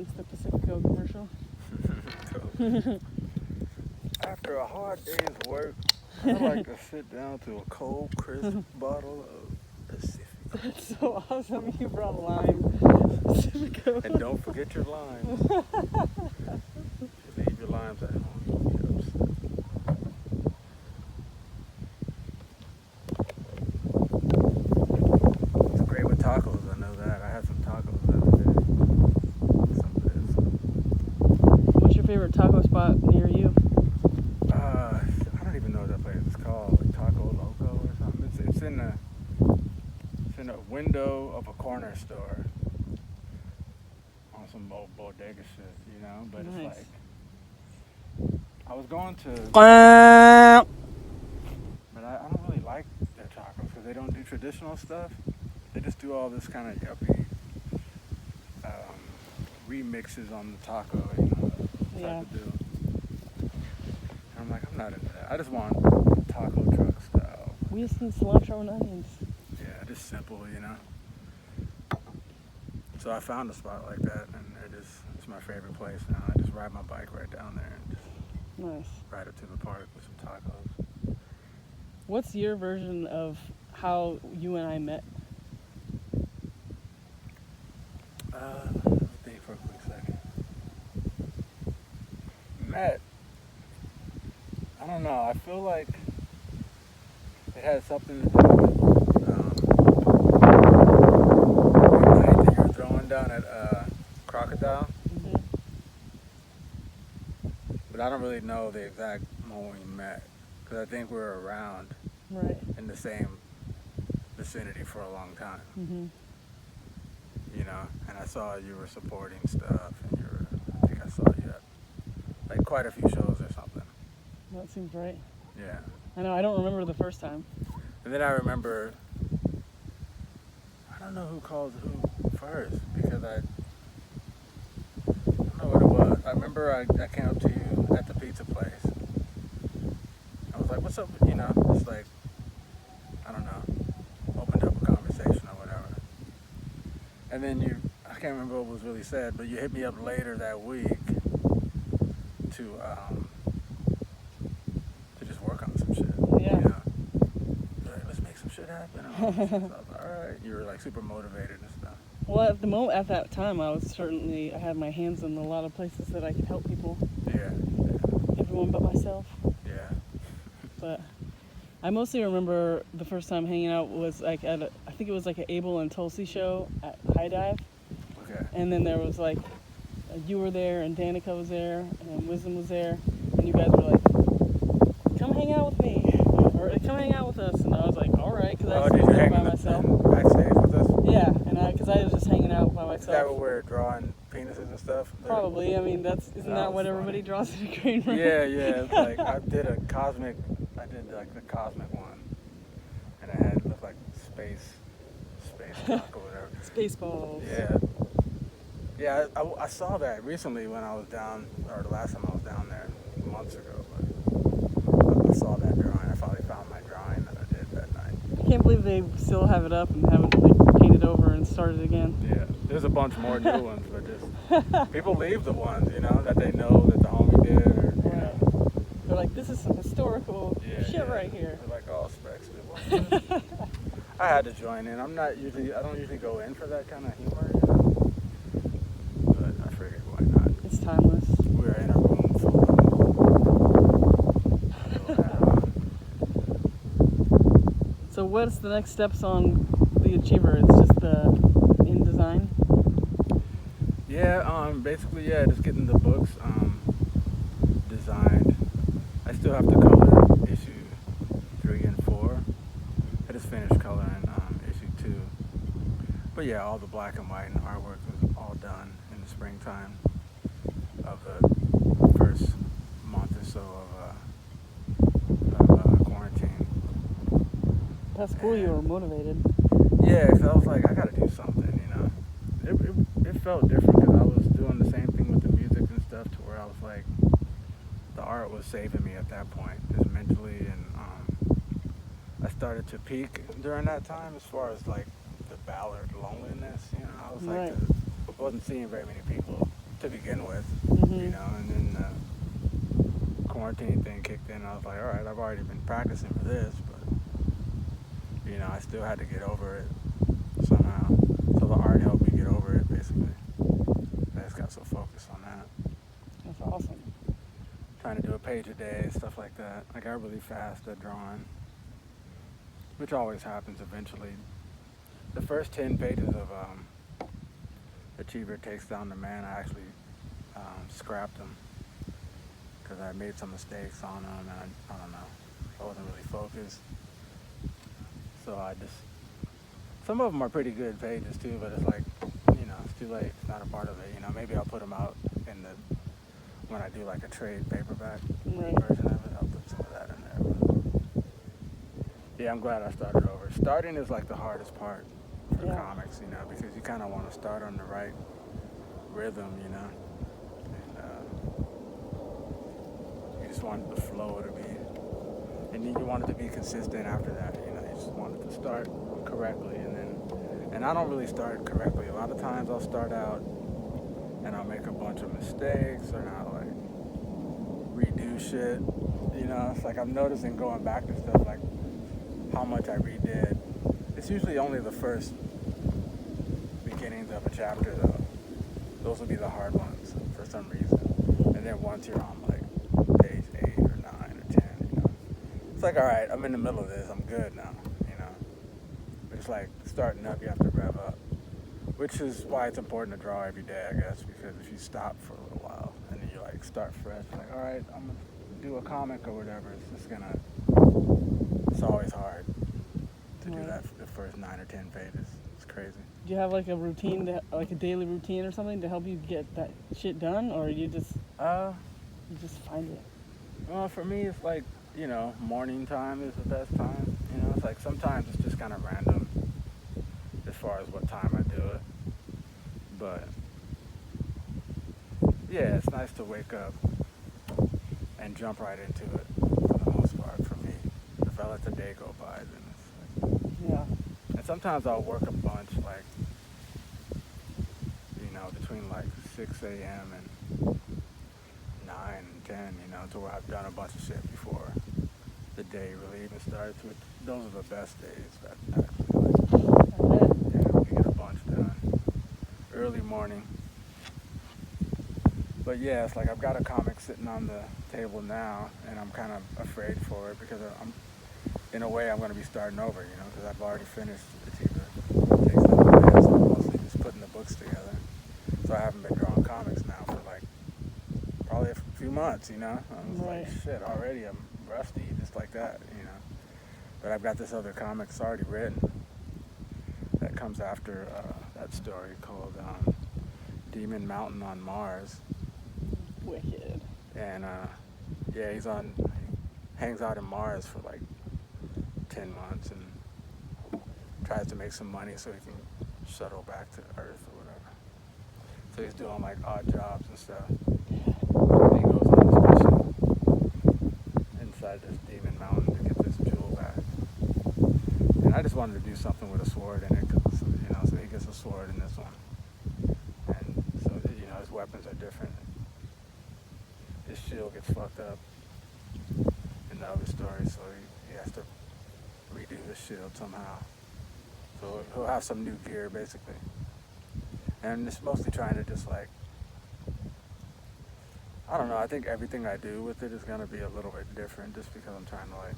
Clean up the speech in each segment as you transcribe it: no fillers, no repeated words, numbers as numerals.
against the Pacifico commercial? After a hard day's work, I like to sit down to a cold, crisp bottle of Pacifico. That's so awesome. You brought lime. Pacifico. And don't forget your limes. Leave your limes at home. You'll get upset. It's great with tacos, I know that. I had some tacos the other day. Some of this. What's your favorite taco spot near you? I don't even know what that place is called. Like Taco Loco or something. It's in a window of a corner store. On some old bodega shit, you know? But Nice. it's like, I was going to, but I don't really like their tacos because they don't do traditional stuff. They just do all this kind of yuppie remixes on the taco, you know, Yeah. type of deal. And I'm like, I'm not into that. I just want taco truck style. We just need cilantro and onions. Yeah, just simple, you know. So I found a spot like that, and it's my favorite place now. I just ride my bike right down there and just Nice. ride up to the park with some tacos. What's your version of how you and I met? Let me think for a quick second. Matt, I don't know. I feel like it had something to do with the night that you were throwing down at Crocodile. Mm-hmm. But I don't really know the exact moment we met because I think we were around Right. in the same vicinity for a long time, Mm-hmm. you know. And I saw you were supporting stuff, and I think I saw you at like quite a few shows or something. That seems right. Yeah. I know. I don't remember the first time. And then I remember, I don't know who called who first because I don't know what it was. I remember I came up to you at the pizza place. I was like, what's up? You know, just like, I don't know, opened up a conversation or whatever. And then I can't remember what was really said, but you hit me up later that week to just work on some shit. Yeah. You know? You're like, let's make some shit happen. So I was like, all right. You were like super motivated and stuff. Well, at that time, I had my hands in a lot of places that I could help people. Yeah. Everyone but myself. Yeah. But I mostly remember the first time hanging out was like I think it was like an Abel and Tulsi show at High Dive. Okay. And then there was like, you were there and Danica was there and Wisdom was there. And you guys were like, come hang out with me. Or come hang out with us. And I was like, all right. Because I was did you there hang by myself. backstage with us? Yeah. And because I was just hanging out by myself. Is that what we're drawing penises and stuff? Probably. I mean, isn't that what everybody draws in a green room? Yeah, yeah. It's like I did like the cosmic one. And it had looked like space rock or whatever. Spaceballs. Yeah. Yeah, I saw that recently when I was down, or the last time I was down there months ago. But I saw that drawing. I finally found my drawing that I did that night. I can't believe they still have it up and haven't like painted over and started again. Yeah, there's a bunch more new ones, but just people leave the ones, you know, that they know that the homie did, or you know. They're like, this is some historical shit right here. They're like all specs. I had to join in. I don't usually go in for that kind of humor, you know. But I figured, why not? It's timeless. We were in a room full of So what's the next steps on the Achiever? It's just the InDesign? Yeah, basically, yeah, just getting the books designed. I still have to color issue 3 and 4. I just finished coloring issue 2. But yeah, all the black and white and artwork was all done in the springtime of the first month or so of quarantine. That's cool, you were motivated. Yeah, because I was like, I gotta do something, you know. It felt different because I was doing the same thing with the music and stuff to where I was like, the art was saving me at that point, just mentally, and I started to peak during that time as far as like the ballad loneliness, you know. I was like, I wasn't seeing very many people to begin with, Mm-hmm. you know, and then the quarantine thing kicked in. I was like, all right, I've already been practicing for this, but, you know, I still had to get over it somehow. So the art helped me get over it, basically. I just got so focused on that. That's awesome. Trying to do a page a day, stuff like that. I got really fast at drawing, which always happens eventually. The first 10 pages of Achiever Takes Down the Man, I actually scrapped them because I made some mistakes on them, and I don't know, I wasn't really focused. So I just, some of them are pretty good pages too, but it's like, you know, it's too late. It's not a part of it. You know, maybe I'll put them out in the, when I do like a trade paperback Right. version of it, I'll put some of that in there. But yeah, I'm glad I started over. Starting is like the hardest part for Yeah. comics, you know, because you kind of want to start on the right rhythm, you know, and you just want the flow to be, and then you want it to be consistent after that, you know, you just want it to start correctly, and I don't really start correctly. A lot of times I'll start out and I'll make a bunch of mistakes, or I'll like redo shit, you know. It's like I'm noticing going back to stuff, like how much I redid. It's usually only the first beginnings of a chapter though. Those will be the hard ones for some reason. And then once you're on like page 8 or 9 or 10, you know, it's like, all right, I'm in the middle of this, I'm good now, you know. But it's like starting up, you have to rev up, which is why it's important to draw every day, I guess, because if you stop for a little while and then you like start fresh, like, all right, I'm gonna do a comic or whatever, it's just gonna, it's always hard to do Right. that for the first 9 or 10 pages. It's crazy. Do you have like a routine, like a daily routine or something to help you get that shit done, or you just find it? Well, for me, it's like, you know, morning time is the best time. You know, it's like sometimes it's just kind of random as far as what time I do it. But yeah, it's nice to wake up and jump right into it for the most part for me. If I let the day go by, then it's like, Yeah. and sometimes I'll work a bunch, like, you know, between like 6 a.m. and 9 and 10, you know, to where I've done a bunch of shit before the day really even starts. Those are the best days, that actually, like, I bet. yeah, we get a bunch done. Early morning. But yeah, it's like I've got a comic sitting on the table now, and I'm kind of afraid for it because I'm, in a way, I'm going to be starting over, you know, because I've already finished Achiever Takes Down the Man, so I'm mostly just putting the books together. So I haven't been drawing comics now for like probably a few months, you know. I was Right. like, shit, already I'm rusty, just like that, you know. But I've got this other comic that's already written that comes after that story called Demon Mountain on Mars. Wicked. And yeah, he hangs out in Mars for like 10 months and tries to make some money so he can shuttle back to Earth or whatever. So he's doing like odd jobs and stuff. And he goes on this mission inside this demon mountain to get this jewel back. And I just wanted to do something with a sword in it, 'cause, you know, so he gets a sword in this one. And so, you know, his weapons are different. His shield gets fucked up in the other story, so he has to redo his shield somehow. So he'll have some new gear, basically. And it's mostly trying to just like, I don't know, I think everything I do with it is going to be a little bit different just because I'm trying to like,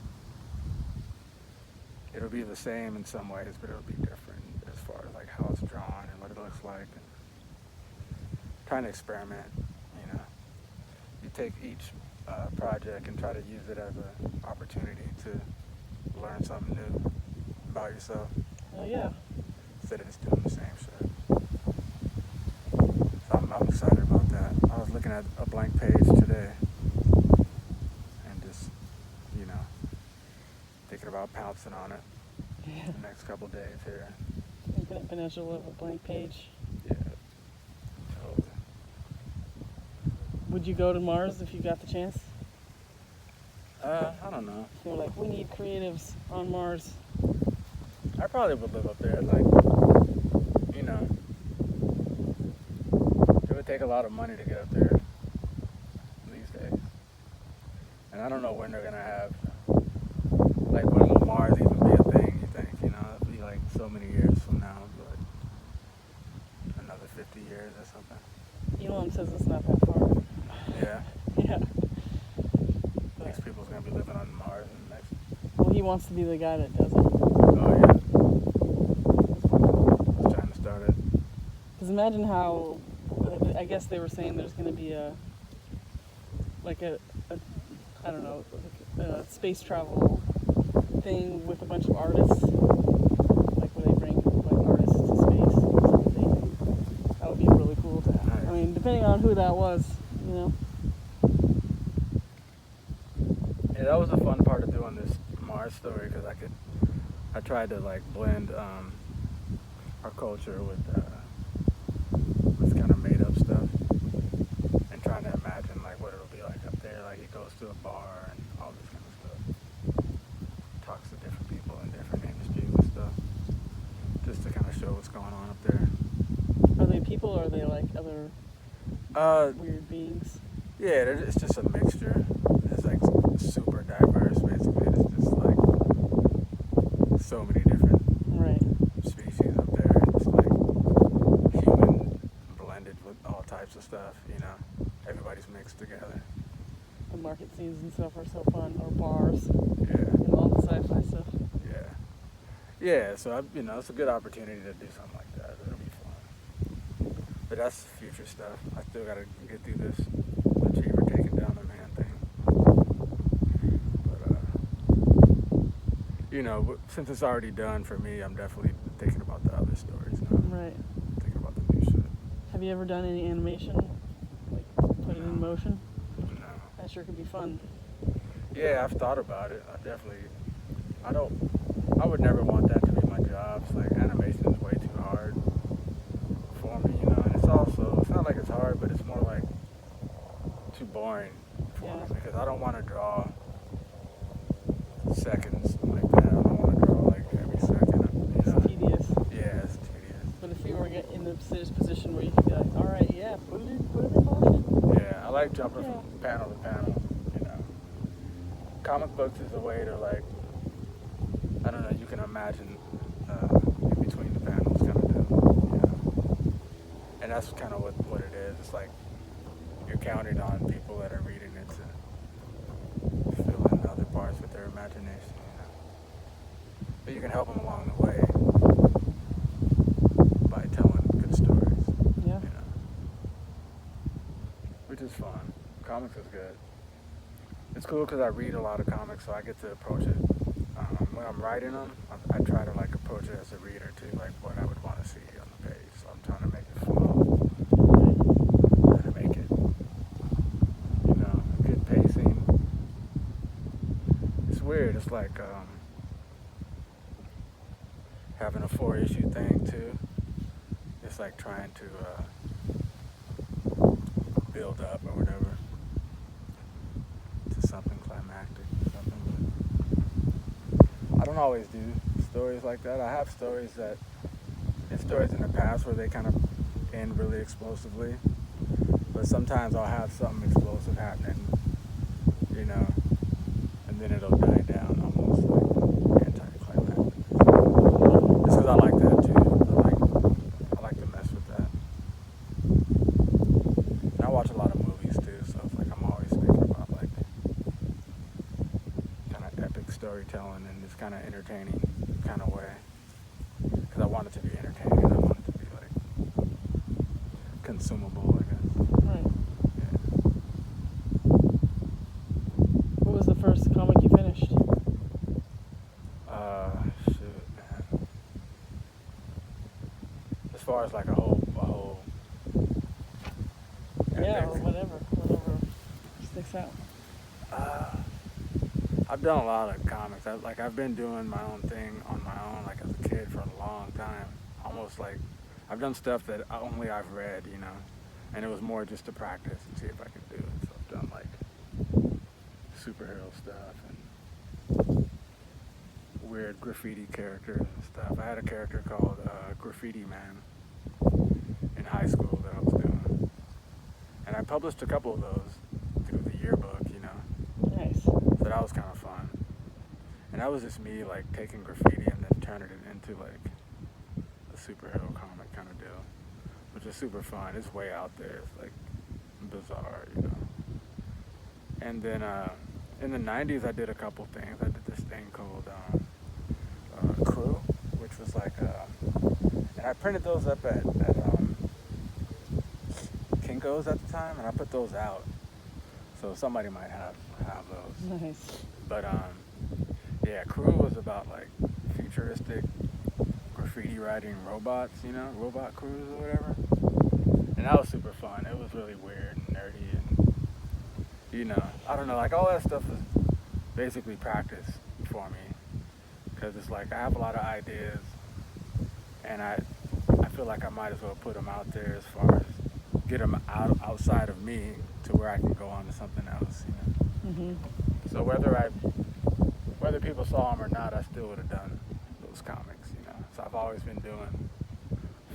it'll be the same in some ways, but it'll be different as far as like how it's drawn and what it looks like. And trying to experiment, you know. You take each project and try to use it as an opportunity to learn something new about yourself Oh yeah. instead of just doing the same shit. So I'm excited about that. I was looking at a blank page today and just, you know, thinking about pouncing on it Yeah. the next couple days here. Infinite potential of a blank page. Yeah. Totally. Would you go to Mars if you got the chance? I don't know. They're like, we need creatives on Mars. I probably would live up there, like, you know. It would take a lot of money to get up there these days. And I don't know when they're gonna have, like, when will Mars even be a thing, you think, you know? It'll be like so many years from now, but another 50 years or something. Elon says it's not that far. Yeah, Yeah. next people's gonna be living on Mars in the next, Well, he wants to be the guy that does it. oh yeah. Just trying to start it. Because imagine how, I guess they were saying there's going to be a I don't know, like a space travel thing with a bunch of artists, like where they bring like artists to space or something. That would be really cool to have. Nice. I mean, depending on who that was, you know. Yeah, that was a fun part of doing this Mars story, because I tried to like blend our culture with this kind of made up stuff, and trying to imagine like what it'll be like up there. Like he goes to a bar and all this kind of stuff, talks to different people in different industries and stuff, just to kind of show what's going on up there. Are they people or are they like other weird beings? Yeah, it's just a mixture. It's like super diverse, basically. It's just like so many different Right. species up there. It's like human blended with all types of stuff, you know. Everybody's mixed together. The market scenes and stuff are so fun, or bars, Yeah, and all the sci-fi stuff. yeah. Yeah, so, it's a good opportunity to do something like that. It'll be fun. But that's future stuff. I still gotta get through this Achiever taking down the man thing. But, since it's already done for me, I'm definitely thinking about the other stories now. Right. Thinking about the new shit. Have you ever done any animation? Like, put it in motion? No. That sure could be fun. Yeah, I've thought about it. I would never want that to be my job. It's like animation is way too hard for me, and it's not like it's hard, but it's more like too boring for me, because I don't want to draw seconds like that. I don't want to draw like every second, It's tedious. Yeah, it's tedious. But if you were in the position where you could be like, all right, yeah, put it in motion. Yeah, I like jumping from panel to panel, Comic books is a way to, like, I don't know, you can imagine in between the panels kind of do, And that's kind of what it is. It's like you're counting on people that are reading it to fill in other parts with their imagination, But you can help them along the way by telling good stories, Yeah. Which is fun. Comics is good. It's cool because I read a lot of comics, so I get to approach it. When I'm writing them, I try to like approach it as a reader too, like what I would want to see on the page. So I'm trying to make it flow, and to make it, good pacing. It's weird. It's like having a 4-issue thing too. It's like trying to build up or whatever to something climactic or something. But I don't always do stories like that. I have stories in the past where they kind of end really explosively. But sometimes I'll have something explosive happening, and then it'll die down almost like anticlimactic. Just because I like that too. I like to mess with that. And I watch a lot of movies too, so it's like I'm always thinking about like kind of epic storytelling in this kind of entertaining kind of way. Because I want it to be entertaining. I want it to be like consumable, I guess. Right. Yeah. What was the first comic you finished? Shoot, man. As far as like a whole Yeah, or epic. whatever sticks out. I've done a lot of comics. I've been doing my own thing on my own, like as a kid for a long time. Almost like I've done stuff that only I've read, and it was more just to practice and see if I could do it. So I've done like superhero stuff and weird graffiti characters and stuff. I had a character called Graffiti Man in high school that I was doing. published a couple of those through the yearbook, you know. Nice. So that was kind of fun. And that was just me like taking graffiti and then turning it into like a superhero comic kind of deal, which is super fun. It's way out there. It's like bizarre, you know. And then in the 90s, I did a couple things. I did this thing called Crew, which was like, and I printed those up at Kinko's at the time, and I put those out. So somebody might have those. Nice. But yeah, Crew was about like futuristic graffiti writing robots, you know, robot crews or whatever. And that was super fun. It was really weird and nerdy and, you know, I don't know, like all that stuff was basically practice for me. Because it's like I have a lot of ideas and I feel like I might as well put them out there as far as get them outside of me to where I can go on to something else, you know. Mm-hmm. So whether people saw them or not, I still would have done those comics, you know. So I've always been doing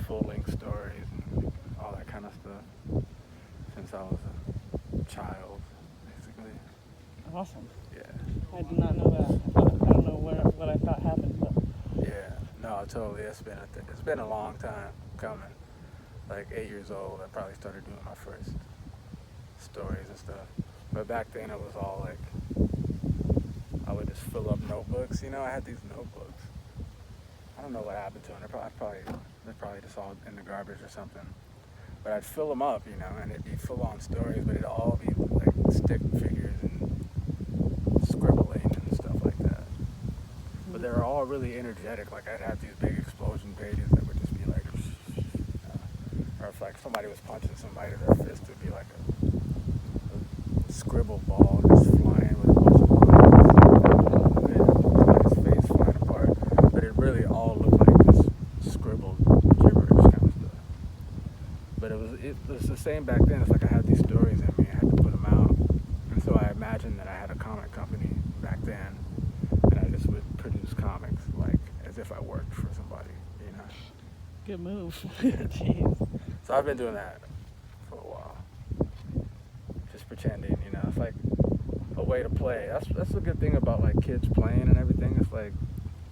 full-length stories and all that kind of stuff since I was a child, basically. Awesome. Yeah. I did not know that. I don't know what I thought happened, but Yeah. No, totally. It's been a long time coming. Like 8 years old, I probably started doing my first stories and stuff. But back then it was all like, I would just fill up notebooks, you know. I had these notebooks. I don't know what happened to them. They're probably just all in the garbage or something. But I'd fill them up, you know, and it'd be full-on stories, but it'd all be like stick figures and scribbling and stuff like that. But they were all really energetic. Like I'd have these big explosion pages that would just be like, or if like somebody was punching somebody, their fist would be like a scribble ball just flying with a bunch of lines. Somebody's face flying apart. But it really all looked like this scribbled gibberish kind of stuff. But it was the same back then. It's like I had these stories in me. I had to put them out. And so I imagined that I had a comic company back then. And I just would produce comics like as if I worked for somebody, you know. good move. Jeez. So I've been doing that for a while. Just pretending, you know. It's like a way to play. That's the good thing about like kids playing and everything. It's like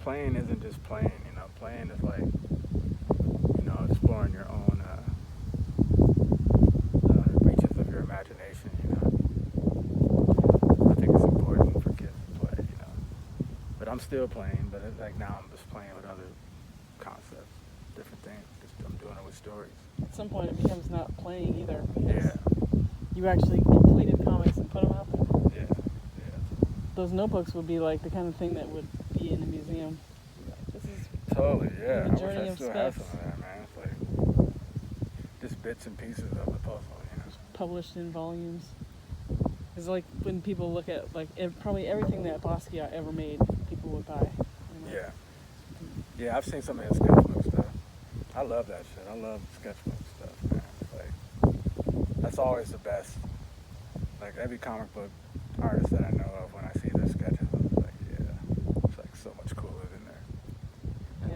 playing isn't just playing, you know. Playing is like, you know, exploring your own reaches of your imagination, you know. I think it's important for kids to play, you know. But I'm still playing, but it's like now I'm just playing with other concepts, different things. Just I'm doing it with stories. At some point, it becomes not playing either. Yeah. You actually completed comics and put them out there. Yeah. Those notebooks would be like the kind of thing that would be in a museum. This is Totally, yeah. The I wish journey I of still had Specs. some of that, man. It's like just bits and pieces of the puzzle, you know. published in volumes. It's like when people look at like probably everything that Basquiat ever made, people would buy. You know? Yeah. Yeah, I've seen some of his sketchbook stuff. I love that shit. I love sketchbook stuff, man. Like, that's always the best. Like, every comic book artist that I know of, when I see their sketches, I'm like, yeah, it's like so much cooler than their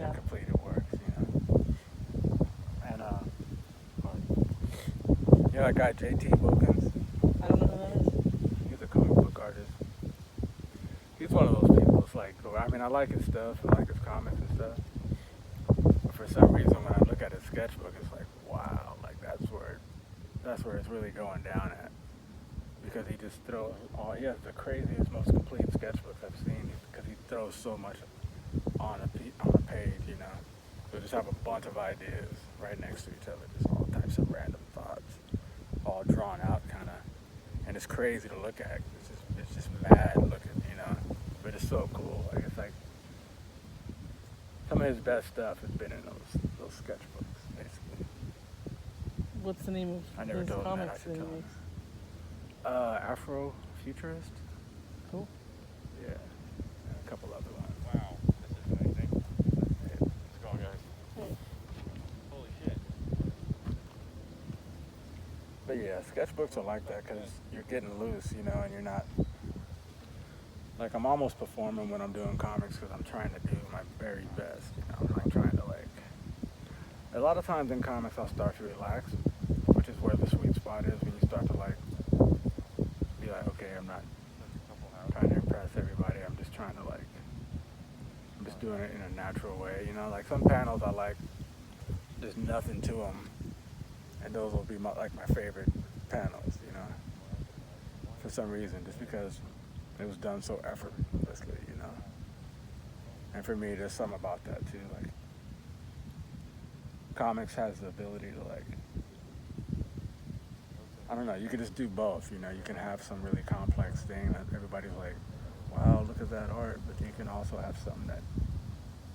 Yeah. completed works, you know. And, you know that guy, J.T. Wilkins? I don't know who that is. He's a comic book artist. He's one of those people. It's like, I mean, I like his stuff. I like his comics and stuff. But for some reason, when I look at his sketchbook, it's like, wow, like that's where it's really going down at. Because he just throws he has the craziest, most complete sketchbooks I've seen. Because he throws so much on a page, you know. So just have a bunch of ideas right next to each other, just all types of random thoughts, all drawn out, kind of. And it's crazy to look at. It's just mad looking, you know. But it's so cool. Like it's like some of his best stuff has been in those sketchbooks, basically. What's the name of I never his told him that. I comics should that he tell him. makes? Afro-futurist. Cool. Yeah. And a couple other ones. Wow, this is amazing. Yeah. Let's go, guys. Hey. Holy shit. But yeah, sketchbooks are like that because you're getting loose, you know, and you're not. Like I'm almost performing when I'm doing comics because I'm trying to do my very best, you know. I'm like trying to like. A lot of times in comics, I'll start to relax, which is where the sweet spot is when you start to like be like, okay, I'm not trying to impress everybody. I'm just trying to like, I'm just doing it in a natural way, you know. Like some panels I like, there's nothing to them, and those will be like my favorite panels, you know. For some reason, just because it was done so effortlessly, you know. And for me, there's something about that too. Like, comics has the ability to like, I don't know, you can just do both, you know. You can have some really complex thing that everybody's like, wow, look at that art, but you can also have something that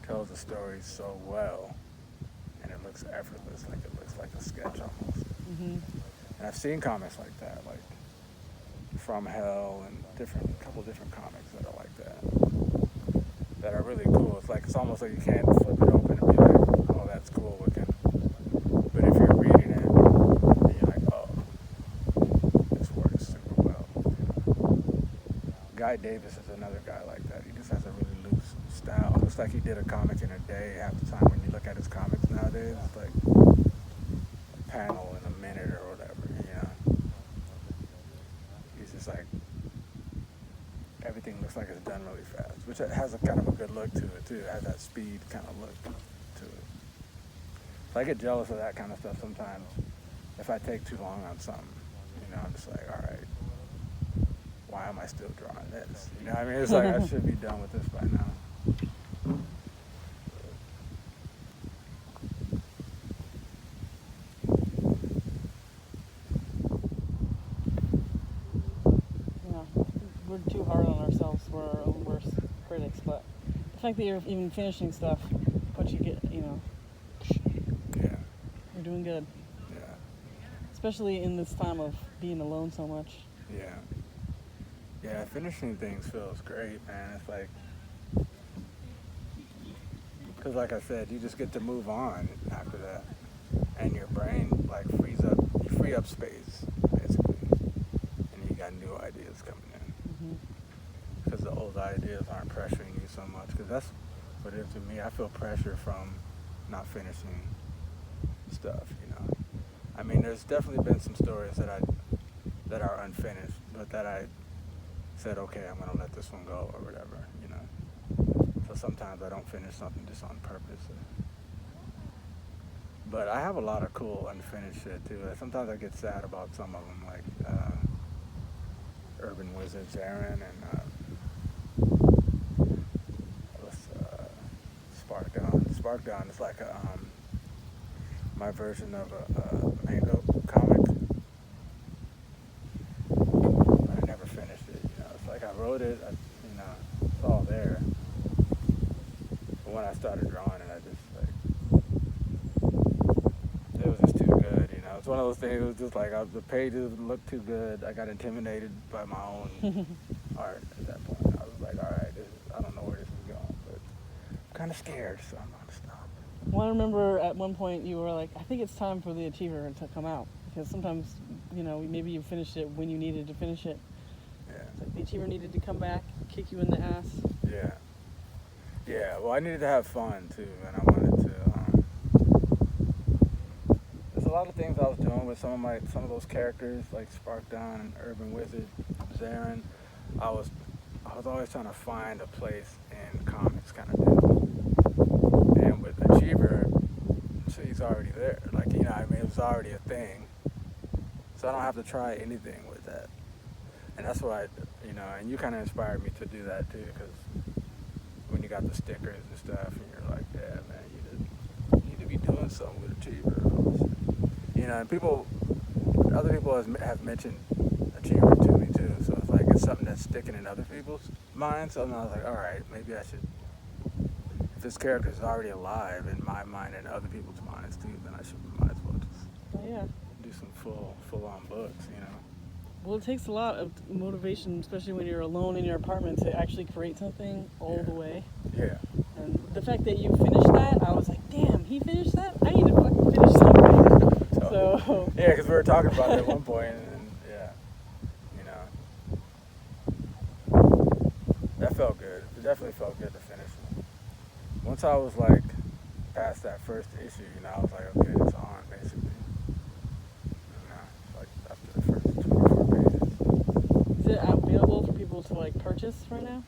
tells the story so well, and it looks effortless, like it looks like a sketch almost. Mhm. And I've seen comics like that, like From Hell and couple different comics that are like that are really cool. It's like, it's almost like you can't flip it open and be like, oh, that's cool looking. But if you're reading it, then you're like, oh, this works super well. You know? Guy Davis is another guy like that. He just has a really loose style. It looks like he did a comic in a day half the time. When you look at his comics nowadays, it's like a panel in a minute or whatever, you know. He's just like, everything looks like it's done really fast, which has a kind of a good look to it too. It has that speed kind of look to it. So I get jealous of that kind of stuff sometimes. If I take too long on something, you know, I'm just like, all right, why am I still drawing this? You know what I mean? It's like, I should be done with this by now. Yeah, we're too hard on ourselves. We're our own worst critics. But the fact that you're even finishing stuff, but you get, you know, Yeah, you're doing good. yeah, Especially in this time of being alone so much. yeah. Yeah, finishing things feels great, man. It's like, because like I said, you just get to move on after that. And your brain like you free up space, basically. And you got new ideas coming in. Mhm. Because the old ideas aren't pressuring you so much. Because that's what it is to me. I feel pressure from not finishing stuff, you know. I mean, there's definitely been some stories that are unfinished, but that I said, okay, I'm gonna let this one go or whatever, you know. So sometimes I don't finish something just on purpose. But I have a lot of cool unfinished shit too. Sometimes I get sad about some of them, like Urban Wizards Aaron and Spark Dawn. Spark Dawn is like my version of a manga comic. I never finished it. You know, it's like I wrote it. You know, it's all there. But when I started drawing it, I just like, it was just too good. You know, it's one of those things. It was just like the pages looked too good. I got intimidated by my own art at that point. I was like, all right, I don't know where this is going, but I'm kind of scared, so I'm gonna stop. Well, I remember at one point you were like, I think it's time for the Achiever to come out. Because sometimes, you know, maybe you finished it when you needed to finish it. Yeah. It's like the Achiever needed to come back, kick you in the ass. Yeah. Yeah, well, I needed to have fun too, and I wanted to. There's a lot of things I was doing with some of those characters, like Spark Dawn and Urban Wizard, Zarin. I was always trying to find a place in comics, kind of deal. And with Achiever, she's already there. Like, you know, I mean, it was already a thing, so I don't have to try anything with that. And that's why, you know, and you kind of inspired me to do that too, because when you got the stickers and stuff, and you're like, yeah, man, you need to be doing something with Achiever. You know, and other people have mentioned Achiever to me too, so it's like it's something that's sticking in other people's minds. So I was like, all right, maybe I should. If this character is already alive in my mind and other people's minds too, then I might as well just Yeah. do some full-on books, you know. Well, it takes a lot of motivation, especially when you're alone in your apartment, to actually create something all the way. Yeah. And the fact that you finished that, I was like, damn, he finished that? I need to fucking finish something. So. Yeah, because we were talking about it at one point, and yeah, you know, that felt good. It definitely felt good to finish it. Once I was like past that first issue, you know, I was like, okay, it's on basically. You know, like after the first like purchase right now?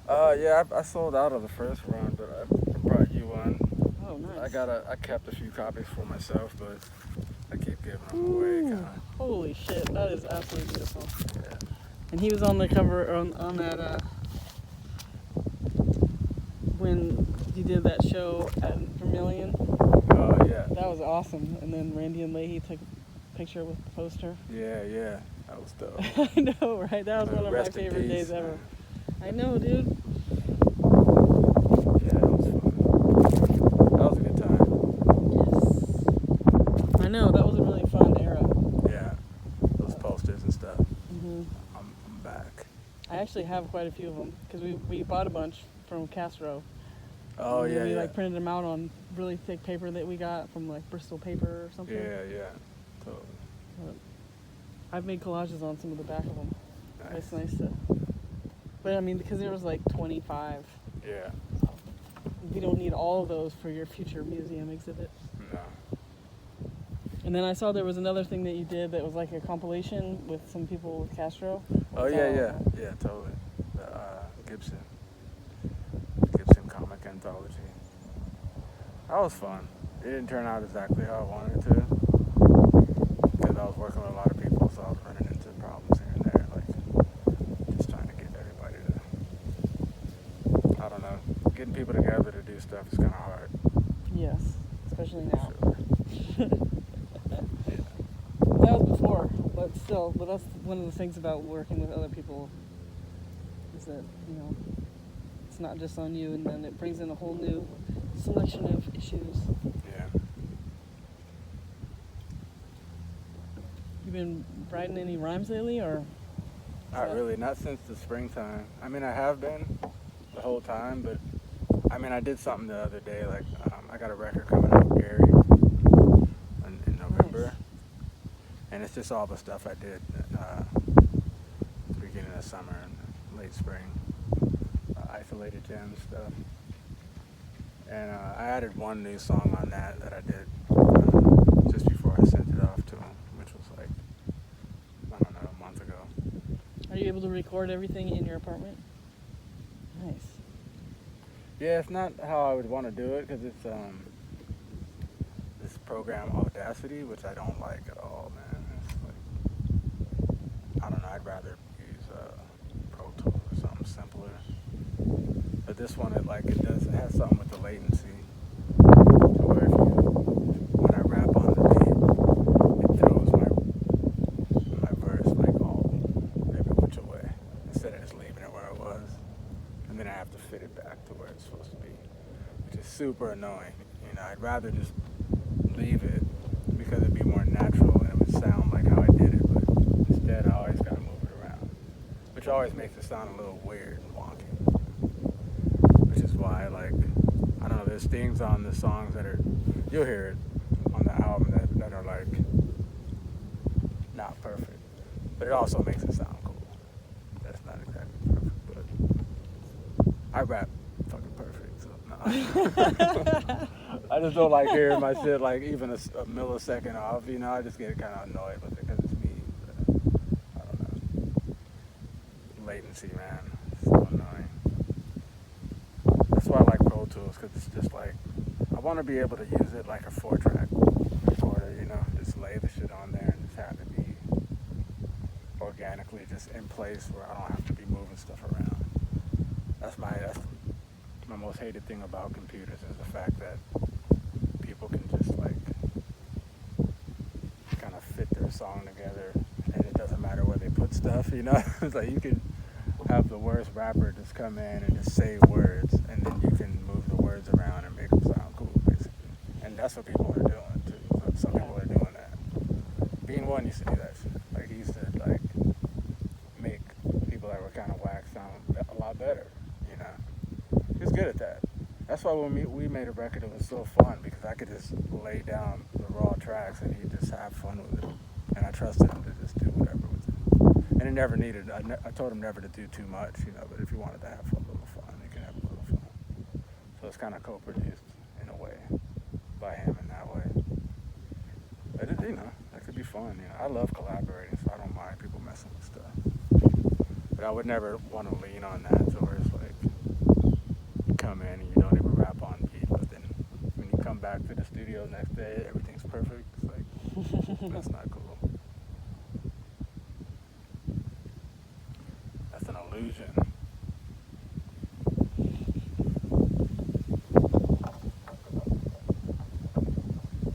Yeah, I sold out of the first run, but I brought you one. Oh, nice. I kept a few copies for myself, but I keep giving them away. Ooh, Kinda. holy shit, that is absolutely beautiful. Yeah. And he was on the cover on that when you did that show at Vermilion. Oh yeah. That was awesome. And then Randy and Leahy took a picture with the poster. Yeah. That was dope. I know, right? That was one of my Rest in favorite peace, days ever. man. I know, dude. Yeah, that was fun. That was a good time. Yes. I know, that was a really fun era. Yeah. Those posters and stuff. Hmm I'm back. I actually have quite a few of them because we bought a bunch from Castro. Oh And yeah, we yeah. like printed them out on really thick paper that we got from like Bristol paper or something. Yeah. Totally. But I've made collages on some of the back of them. Nice. It's nice to. But I mean, because there was like 25, Yeah. so we don't need all of those for your future museum exhibit. No. And then I saw there was another thing that you did that was like a compilation with some people with Castro. Oh What's yeah, that? yeah, totally. The Gibson comic anthology. That was fun. It didn't turn out exactly how I wanted it to, because I was working with a lot of people, so I was running into problems here and there, like just trying to get everybody to, I don't know, getting people together to do stuff is kind of hard. Yes, especially now. Sure. That was before, but still, but that's one of the things about working with other people is that, you know, it's not just on you, and then it brings in a whole new selection of issues. Yeah. You been writing any rhymes lately, or? Not really, not since the springtime. I mean, I have been the whole time, but I mean, I did something the other day. Like, I got a record coming out with Gary in November, Nice. and it's just all the stuff I did beginning of summer and late spring, isolated gem stuff. And I added one new song on that I did just before I sent it off to him, which was like, I don't know, a month ago. Are you able to record everything in your apartment? Nice. Yeah, it's not how I would want to do it because it's this program Audacity, which I don't like at all, man. It's like, I don't know, I'd rather use Pro Tools or something simpler. But this one, it has something with the latency, to where if when I rap on the beat, it throws my verse like all every which way instead of just leaving it where it was. And then I have to fit it back to where it's supposed to be, which is super annoying. You know, I'd rather just leave it because it'd be more natural and it would sound like how I did it, but instead I always gotta move it around, which always makes it sound a little weird and wonky. Which is why, like, I don't know, there's things on the songs that are, you'll hear it on the album that are like not perfect, but it also makes it sound cool. That's not exactly perfect, but I rap fucking perfect, so no. I just don't like hearing my shit like even a millisecond off, you know. I just get kind of annoyed with it because it's me. But, I don't know. Latency, man, it's so annoying. That's why I like Pro Tools, because it's just like, I want to be able to use it like a 4-track recorder, you know, just lay the shit on there and just have it be organically just in place where I don't have to be moving stuff around. That's my most hated thing about computers is the fact that people can just like kind of fit their song together and it doesn't matter where they put stuff, you know. It's like you can have the worst rapper just come in and just say words and then you can move the words around and make them sound cool, basically. And that's what people are doing too. Some people are doing that. Being One used to do that shit. Like he used to like make people that were kind of whack sound a lot better, you know. He was good at that. That's why when we made a record, it was so fun because I could just lay down the raw tracks and he'd just have fun with it. And I trusted him to just do whatever with it. And it never needed, I told him never to do too much, you know, but if he wanted to have a little fun, he can have a little fun. So it's kind of co-produced in a way by him in that way. But it, you know, that could be fun, you know. I love collaborating, so I don't mind people messing with stuff. But I would never want to lean on that to where it's like you come in and you don't even rap on beat, but then when you come back to the studio the next day, everything's perfect. It's like that's not cool. That's an illusion.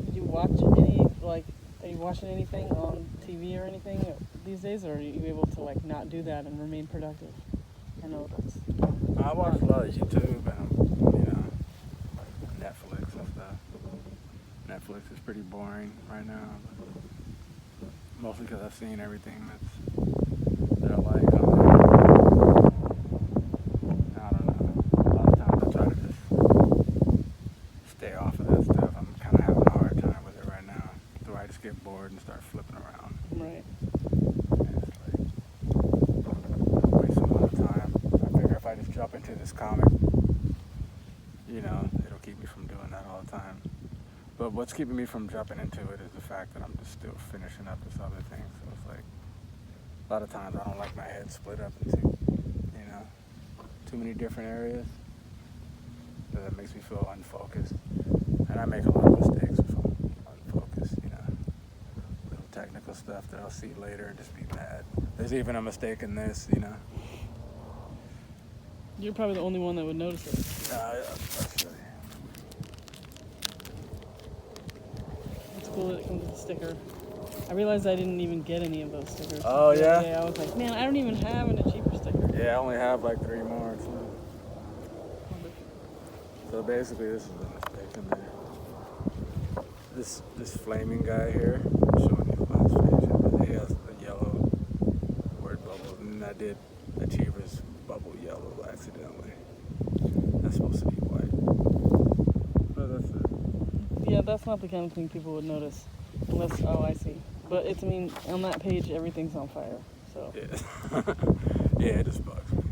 Did you watch any, like, are you watching anything on TV or anything these days, or are you able to, like, not do that and remain productive? I know that's... I watch a lot of YouTube and, you know, Netflix and stuff. Netflix is pretty boring right now. Mostly because I've seen everything that I like on there. I don't know. A lot of times I try to just stay off of that stuff. I'm kind of having a hard time with it right now. So I just get bored and start flipping around. Right. And it's like, waste a lot of time. I figure if I just jump into this comic, you know, it'll keep me from doing that all the time. But what's keeping me from jumping into it is the fact that I'm just still finishing up this other thing. So it's like, a lot of times I don't like my head split up into, you know, too many different areas. That makes me feel unfocused. And I make a lot of mistakes if I'm unfocused, you know. Little technical stuff that I'll see later and just be mad. There's even a mistake in this, you know. You're probably the only one that would notice it. I'll show you. It's cool that it comes with a sticker. I realized I didn't even get any of those stickers. Oh, The other yeah? day I was like, man, I don't even have an Achiever sticker. Yeah, I only have like 3 more. So basically, this is a mistake in there. This flaming guy here, I'm showing you the last page. He has the yellow word bubbles, and I did Achiever's bubble yellow accidentally. That's supposed to be white. But that's it. Yeah, that's not the kind of thing people would notice. Unless, oh, I see. But it's, I mean, on that page, everything's on fire. So. Yeah. Yeah, it just bugs me.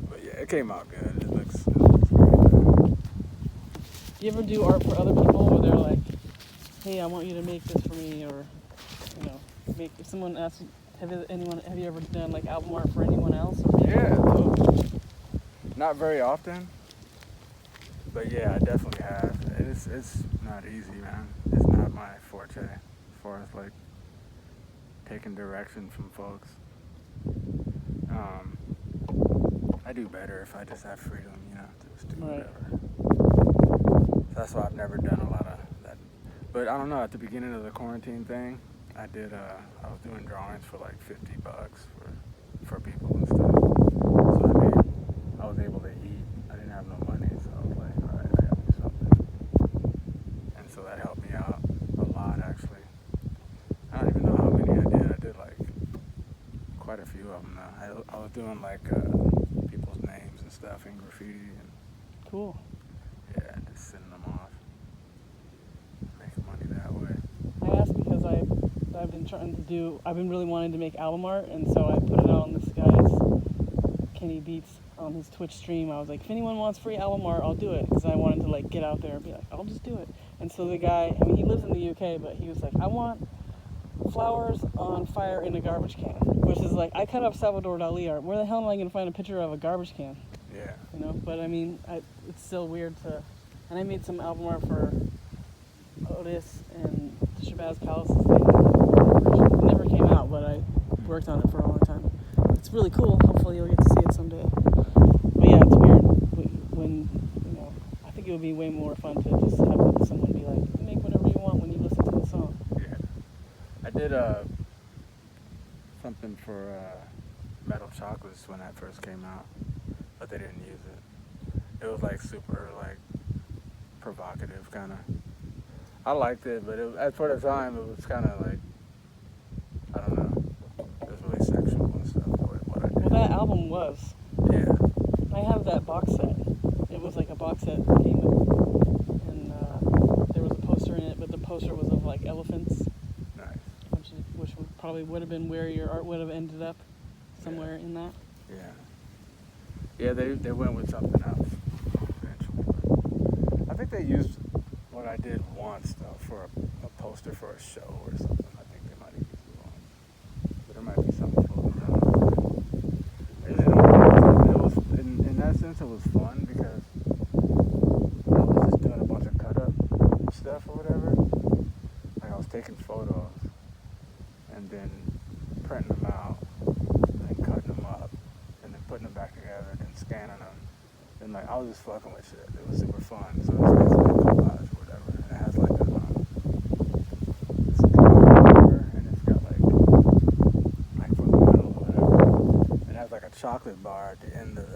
But yeah, it came out good. It looks great. Do you ever do art for other people where they're like, hey, I want you to make this for me, or, you know, make, if someone asks you, have you ever done like album art for anyone else? Or Yeah, totally. Not very often, but yeah, I definitely have. It's not easy, man. It's not my forte as far as like taking direction from folks. I do better if I just have freedom, you know, to just do Right. whatever. So that's why I've never done a lot of that. But I don't know, at the beginning of the quarantine thing, I was doing drawings for like $50 for people and stuff. So I was able to eat. I didn't have no money, so I was like, all right, I gotta do something. And so that helped me out a lot, actually. I don't even know how many I did. I did like quite a few of them now. I was doing like people's names and stuff in graffiti and Cool. yeah, just sending them off. Making money that way. I asked because I've been really wanting to make album art, and so I put it on this guy's Kenny Beats on his Twitch stream. I was like, if anyone wants free album art, I'll do it, because I wanted to like get out there and be like, I'll just do it. And so the guy, I mean, he lives in the UK, but he was like, I want flowers on fire in a garbage can, which is like, I cut up Salvador Dali art. Where the hell am I going to find a picture of a garbage can? Yeah. You know, but I mean, it's still weird to, and I made some album art for Otis and Shabazz Palace's thing. It never came out, but I worked on it for a long time. It's really cool. Hopefully you'll get to see it someday. But yeah, it's weird when you know, I think it would be way more fun to just have someone be like, make whatever you want when you listen to the song. Yeah. I did something for Metal Chocolates when that first came out, but they didn't use it. It was like super like provocative kind of. I liked it, but for the time it was kind of like, I don't know, it was really sexual and stuff. What I did. Well, that album was. Yeah. I have that box set. It was like a box set that came with, and there was a poster in it, but the poster was of like elephants, Nice. which would have been where your art would have ended up, somewhere in that. Yeah. Yeah, they went with something else eventually. I think they used what I did once though for a poster for a show or something. I think they might have used it once. But there might be something floating around. And then taking photos and then printing them out, and cutting them up, and then putting them back together, and then scanning them. And like I was just fucking with shit. It was super fun. So it's basically a collage or whatever. And it has like it's cover, and it's got like from the middle or whatever. It has like a chocolate bar at the end of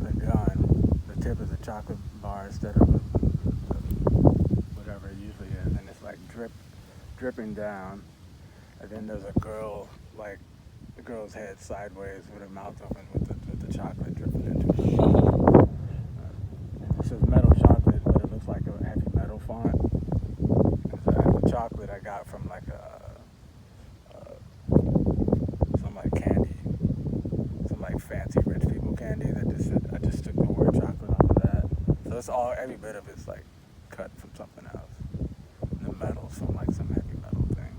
the gun. The tip is a chocolate bar instead of whatever it usually is, and it's like dripping down. And then there's a girl, like the girl's head sideways with her mouth open with the chocolate dripping into it. It says metal chocolate, but it looks like a heavy metal font. And so the chocolate I got from like some like candy, some like fancy rich people candy that I just took the word chocolate off of that. So it's all, every bit of it's like cut from something else. And the metal's from like some heavy metal thing.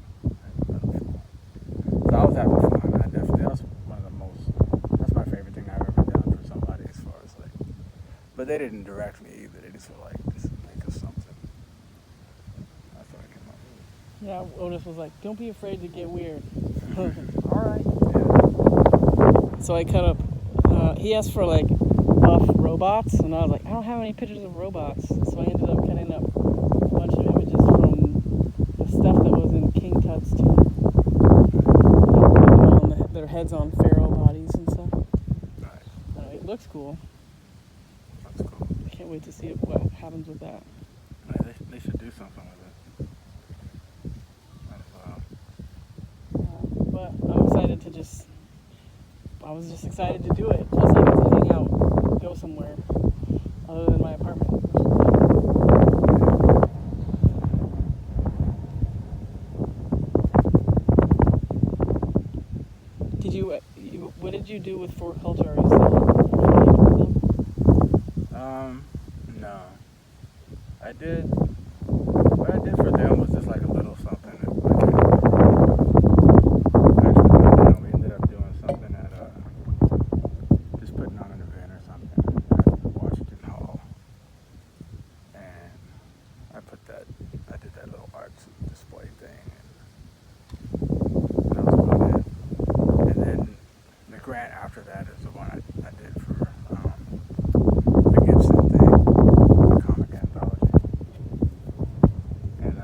So I was having fun. That was one of the most, that's my favorite thing I've ever done for somebody as far as like, but they didn't direct me either. They just were like, just make us something. That's what I came up with. Yeah, Otis was like, don't be afraid to get weird. All right. Yeah. So I cut up, he asked for like buff robots, and I was like, I don't have any pictures of robots. So I ended up cutting up a bunch of images from the stuff that was in King Tut's tomb. Their heads on pharaoh bodies and stuff. Nice. It looks cool. That's cool. I can't wait to see what happens with that. Yeah, they should do something with it. Might as well. But I'm excited to I was just excited to do it. Plus I get to hang out, go somewhere other than my apartment. What did you do with For Culture? Are you still with them? No. What I did for them was just like a little something. We ended up doing something at, just putting on an event or something at Washington Hall. And I did that little art display thing. And that was about it. And then the grant after that is the one I did for the Gibson thing, the comic anthology. And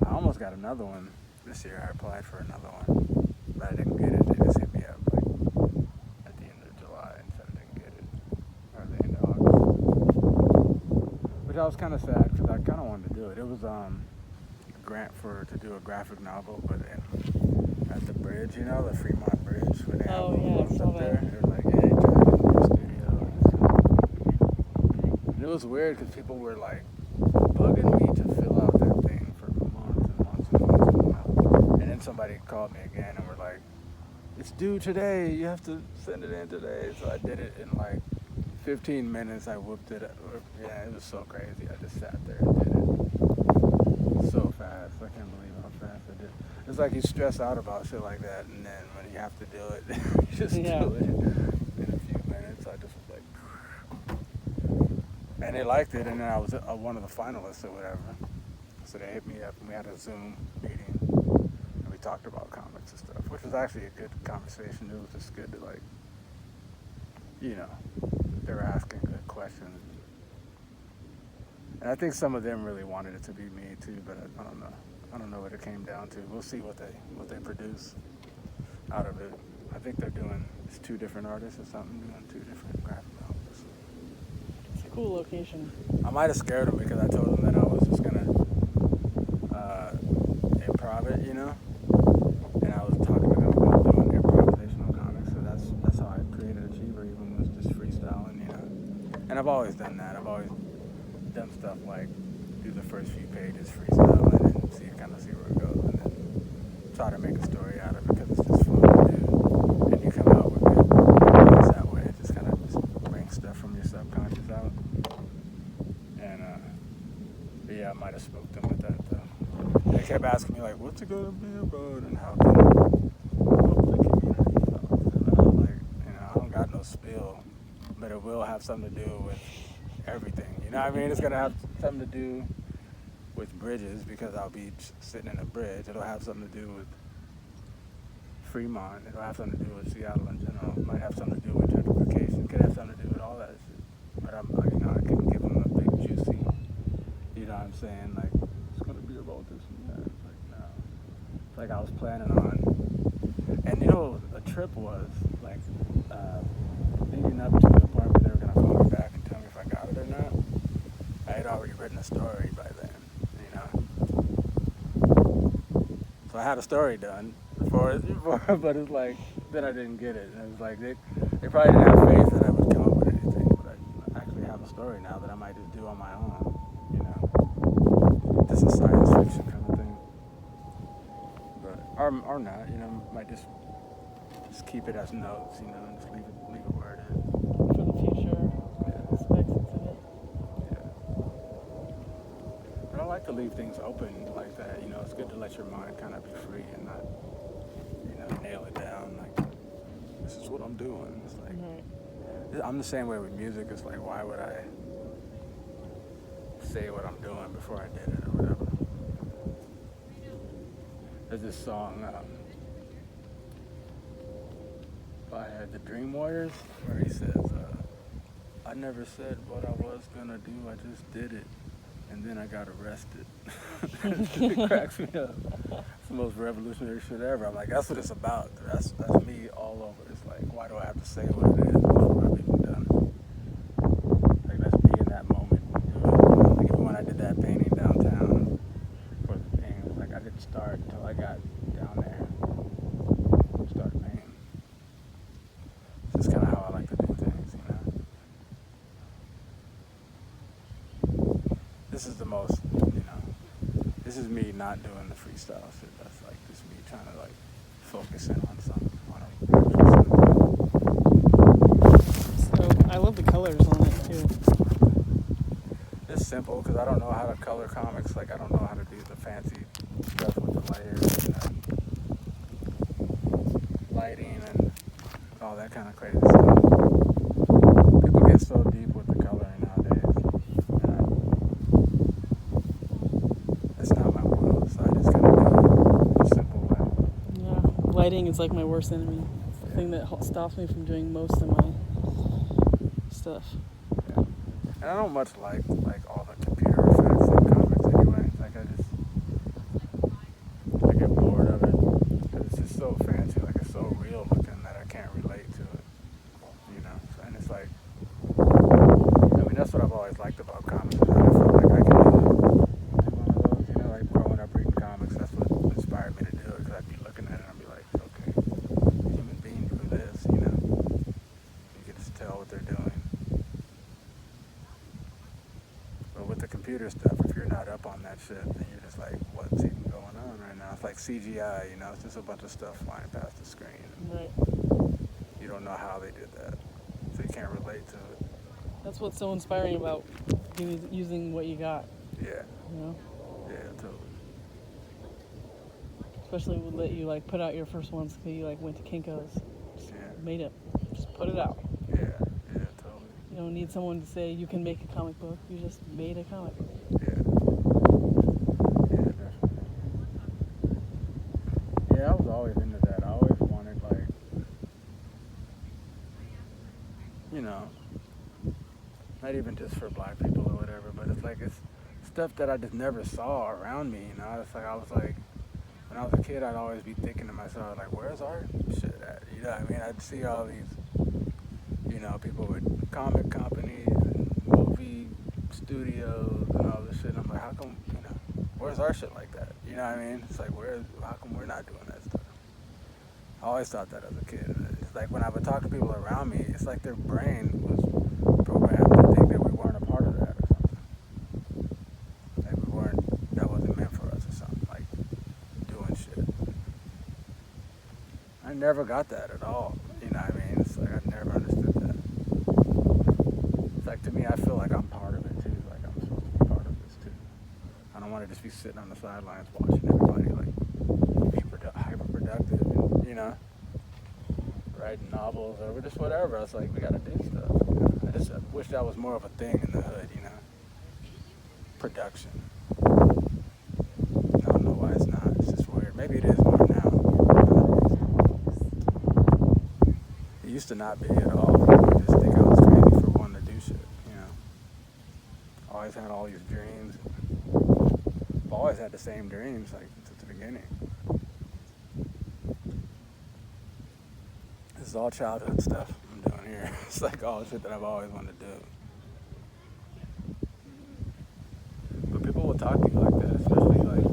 I almost got another one this year. I applied for another one, but I didn't get it. They just hit me up like at the end of July and said I didn't get it, or the end of August. Which I was kind of sad because I kind of wanted to do it. It was a grant to do a graphic novel, but at the bridge, the Fremont Bridge, where they have those up there. They were like, yeah, you tried it in your studio. And it was weird because people were like bugging me to fill out that thing for months and months and months and months. And then somebody called me again and were like, it's due today. You have to send it in today. So I did it in like 15 minutes. I whooped it. Yeah, it was so crazy. I just sat there and did it so fast. I can't believe how fast I did it. It's like you stress out about shit like that, and then when you have to do it, you just do it in a few minutes. I just was like, and they liked it, and then I was one of the finalists or whatever. So they hit me up, and we had a Zoom meeting, and we talked about comics and stuff, which was actually a good conversation. It was just good to like, they were asking good questions. And I think some of them really wanted it to be me too, but I don't know. I don't know what it came down to. We'll see what they produce out of it. I think it's 2 different artists or something doing 2 different graphic novels. It's a cool location. I might have scared them because I told them that I was just gonna improv it, and I was talking to them about doing improvisational comics. So that's how I created Achiever, even was just freestyling, And I've always done that. I've always done stuff like do the first few pages freestyle and then kind of see where it goes, and then try to make a story out of it because it's just fun to do, and you come out with good things that way. It just kind of brings stuff from your subconscious out. And but yeah, I might have spooked them with that though. They kept asking me like, "What's it gonna be about?" and how can it help the community? And I was like, I don't got no spill, but it will have something to do with everything. It's gonna have something to do with bridges because I'll be sitting in a bridge. It'll have something to do with Fremont. It'll have something to do with Seattle in general. It might have something to do with gentrification. It could have something to do with all that shit. But I couldn't give them a big juicy, you know what I'm saying? Like, it's gonna be about this and that. It's like, no. It's like I was planning on, and a trip was like leading up to the point where they were gonna call me back and tell me if I got it or not. I had already written a story by then, So I had a story done before, but it's like, then I didn't get it. And it was like, they probably didn't have faith that I would come up with anything, but I actually have a story now that I might just do on my own, This is science fiction kind of thing. But, or not, might just keep it as notes, and just leave it where it is. For the future. Yeah. Specs into it. Yeah. But I like to leave things open like that, it's good to let your mind kind of be free and not, nail it down, like, this is what I'm doing. It's like, Right. I'm the same way with music. It's like, why would I say what I'm doing before I did it or whatever? There's this song by the Dream Warriors where he says, I never said what I was gonna do, I just did it. And then I got arrested. It cracks me up. It's the most revolutionary shit ever. I'm like, that's what it's about. That's me all over. It's like, why do I have to say what it is before I've even done it? Like, let's be in that moment and do it. Like, even when I did that painting downtown for the thing, it was like I didn't start until I got down there. Started painting. This is kind of how I like to do things, This is the most, this is me not doing the freestyle shit. That's like just me trying to like focus in on something. So I love the colors on it too. It's simple because I don't know how to color comics. Like I don't know how to do the fancy stuff with the layers and lighting and all that kind of crazy stuff. People get so deep with the coloring nowadays. That's not my world, so I just kind of do it a simple way. Yeah. Lighting is like my worst enemy. It's the thing that stops me from doing most of my stuff. Yeah. And I don't much like all the computer effects in comics anyway. Like I get bored of it because it's just so fancy, like it's so real looking that I can't relate to it. And it's like, that's what I've always liked about comics. I feel like I can do one of those, like growing up reading comics. That's what inspired me to do it because I'd be looking at it and I'd be like, okay, human being do this, You can just tell what they're doing. But with the computer stuff, if you're not up on that shit, then you're just like, what's even going on right now? It's like CGI, it's just a bunch of stuff flying past the screen. Right. You don't know how they did that, so you can't relate to it. That's what's so inspiring about using what you got. Yeah. Yeah, totally. Especially would let you like put out your first ones because you like went to Kinko's. Just made it. Just put it out. Yeah, totally. You don't need someone to say you can make a comic book. You just made a comic book. Yeah, definitely. Yeah, I was always into that. I always wanted not even just for black people or whatever, but it's like it's stuff that I just never saw around me. It's like I was like, when I was a kid, I'd always be thinking to myself like, where's art shit at? I'd see all these, people with comic companies and movie studios and all this shit. And I'm like, how come, where's our shit like that? It's like, how come we're not doing that stuff? I always thought that as a kid. It's like when I would talk to people around me, it's like their brain was programmed to think that we weren't a part of that or something. Like that wasn't meant for us or something, like doing shit. I never got that at all, It's like I never understood that. It's like to me, I feel like I'm part of it too, like I'm supposed to be part of this too. I don't want to just be sitting on the sidelines watching everybody like be hyper productive and, writing novels or just whatever. I was like, we gotta do stuff. I just wish that was more of a thing in the hood, Production. to not be at all. People just think I was crazy for wanting to do shit, you know. Always had all these dreams. I've always had the same dreams, like, since the beginning. This is all childhood stuff I'm doing here. It's like all shit that I've always wanted to do. But people will talk to you like that, especially like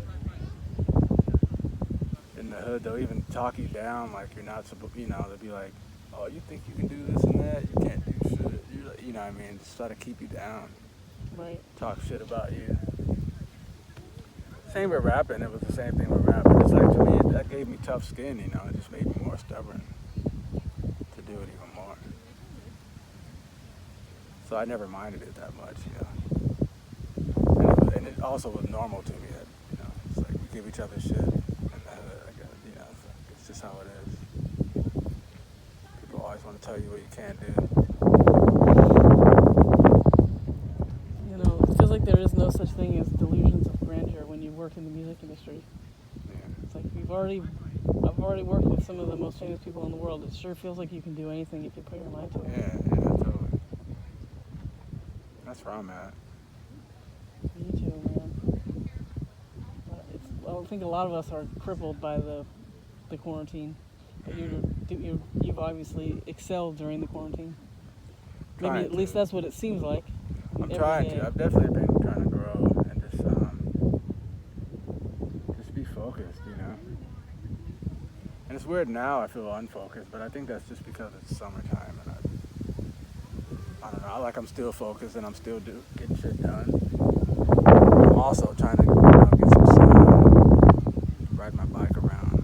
in the hood. They'll even talk you down like you're not supposed, you know, they'll be like, oh, you think you can do this and that? You can't do shit. You're like, you know what I mean? Just try to keep you down. Right. Talk shit about you. Same with rapping. It was the same thing with rapping. It's like, to me, that gave me tough skin, you know. It just made me more stubborn to do it even more. So I never minded it that much, you know. And it also was normal to me that, you know, it's like we give each other shit. And I guess, you know, it's just how it is. People always want to tell you what you can't do. You know, it feels like there is no such thing as delusions of grandeur when you work in the music industry. Yeah. It's like I've already worked with some of the most famous people in the world. It sure feels like you can do anything if you put your mind to it. Yeah, totally. That's where I'm at. Me too, man. I think a lot of us are crippled by the quarantine. But you've obviously excelled during the quarantine. Maybe Trying at least to. that's what it seems like. I'm every trying day. to. I've definitely been trying to grow and just be focused, you know. And it's weird now. I feel unfocused, but I think that's just because it's summertime and I don't know. I'm still focused and I'm still getting shit done. I'm also trying to, you know, get some sun, ride my bike around,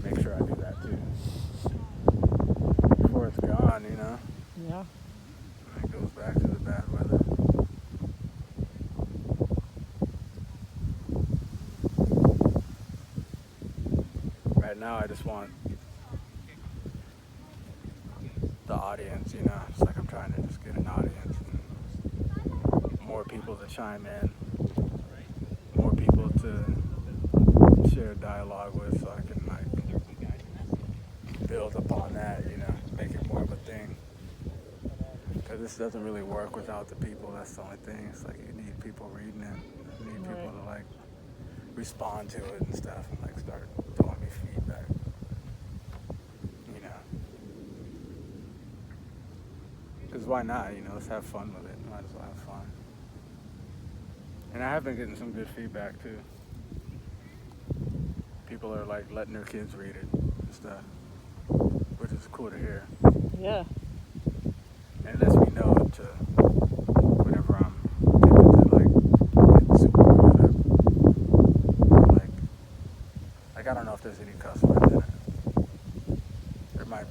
make sure I do that too before it's gone, you know. Yeah. And it goes back to the bad weather. Right now, I just want the audience, you know. It's like I'm trying to just get an audience and more people to chime in, more people to share dialogue with, so I can like build upon that, you know, make it more of a thing. Because this doesn't really work without the people. That's the only thing. It's like you need people reading it. You need people to like respond to it and stuff, and like start throwing me feedback. You know. Because why not? You know, let's have fun with it. Might as well have fun. And I have been getting some good feedback too. People are like letting their kids read it and stuff, which is cool to hear. Yeah. And it lets me know to whenever I'm tempted to like get super good at like I don't know if there's any cuss words in it. There might be.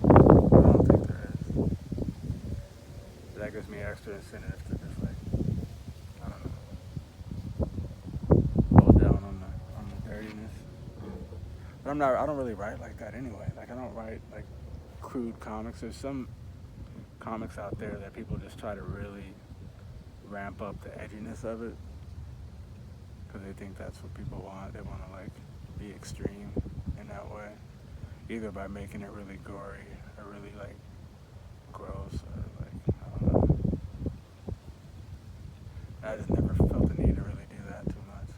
I don't think there is. But that gives me extra incentive to just like I don't know. Hold down on the dirtiness. But I don't really write like that anyway. Like I don't write like crude comics. There's some comics out there that people just try to really ramp up the edginess of it because they think that's what people want. They want to like be extreme in that way, either by making it really gory or really like gross or like I don't know. I just never felt the need to really do that too much.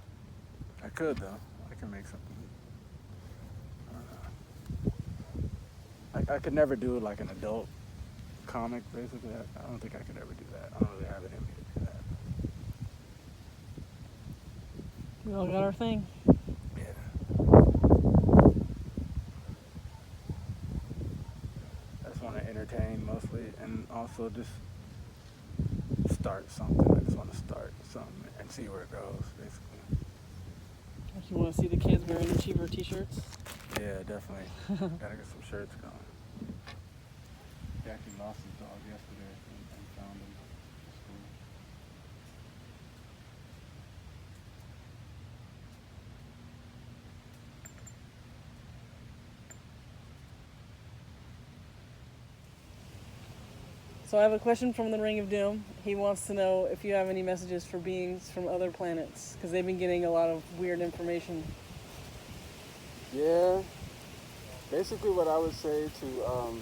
I could though. I can make something. I don't know. I could never do like an adult comic, basically. I don't think I could ever do that. I don't really have it in me to do that. We all got our thing. Yeah. I just want to entertain mostly and also just start something. I just want to start something and see where it goes, basically. Like you want to see the kids wearing Achiever t-shirts? Yeah, definitely. Gotta get some shirts going. Jackie lost his dog yesterday and found him at school. So I have a question from the Ring of Doom. He wants to know if you have any messages for beings from other planets, because they've been getting a lot of weird information. Yeah. Basically, what I would say to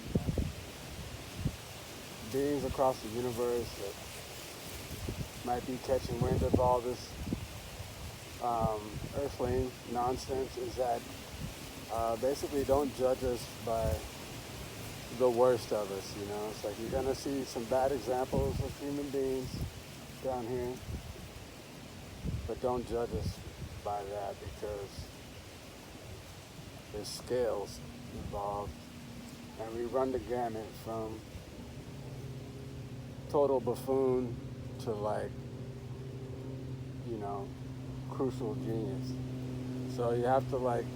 beings across the universe that might be catching wind of all this earthling nonsense is that basically don't judge us by the worst of us, you know. It's like you're gonna see some bad examples of human beings down here, but don't judge us by that because there's scales involved, and we run the gamut from total buffoon to like, you know, crucial genius. So you have to like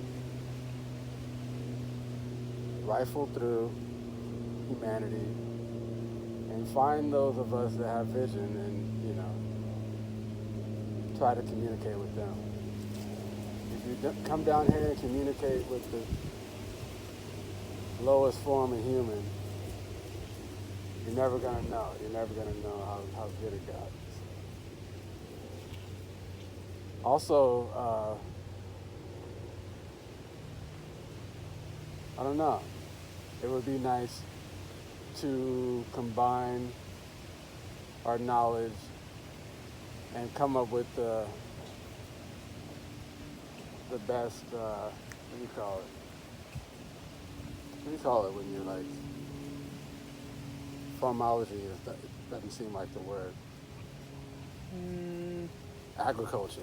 rifle through humanity and find those of us that have vision and, you know, try to communicate with them. If you come down here and communicate with the lowest form of human, you're never gonna know. You're never gonna know how good it got. Also, I don't know. It would be nice to combine our knowledge and come up with the best, what do you call it? What do you call it when you're like, formology doesn't seem like the word. Agriculture.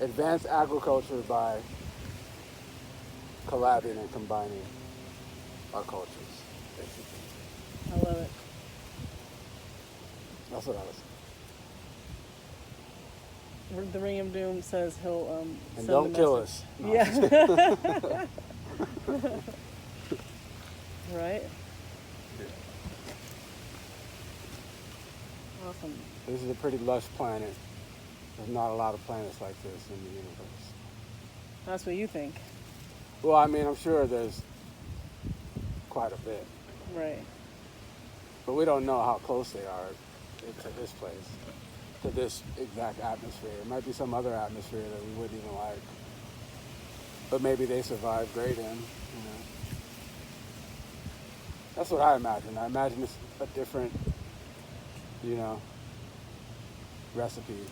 Advanced agriculture by collabing and combining our cultures, basically. I love it. That's what I was saying. The Ring of Doom says he'll And send don't a kill message. us. No, Yeah. Right? Awesome. This is a pretty lush planet. There's not a lot of planets like this in the universe. That's what you think. Well, I mean, I'm sure there's quite a bit, Right. but we don't know how close they are to this place, to this exact atmosphere. It might be some other atmosphere that we wouldn't even like, but maybe they survive great in, you know. That's what I imagine. I imagine it's a different, you know, recipe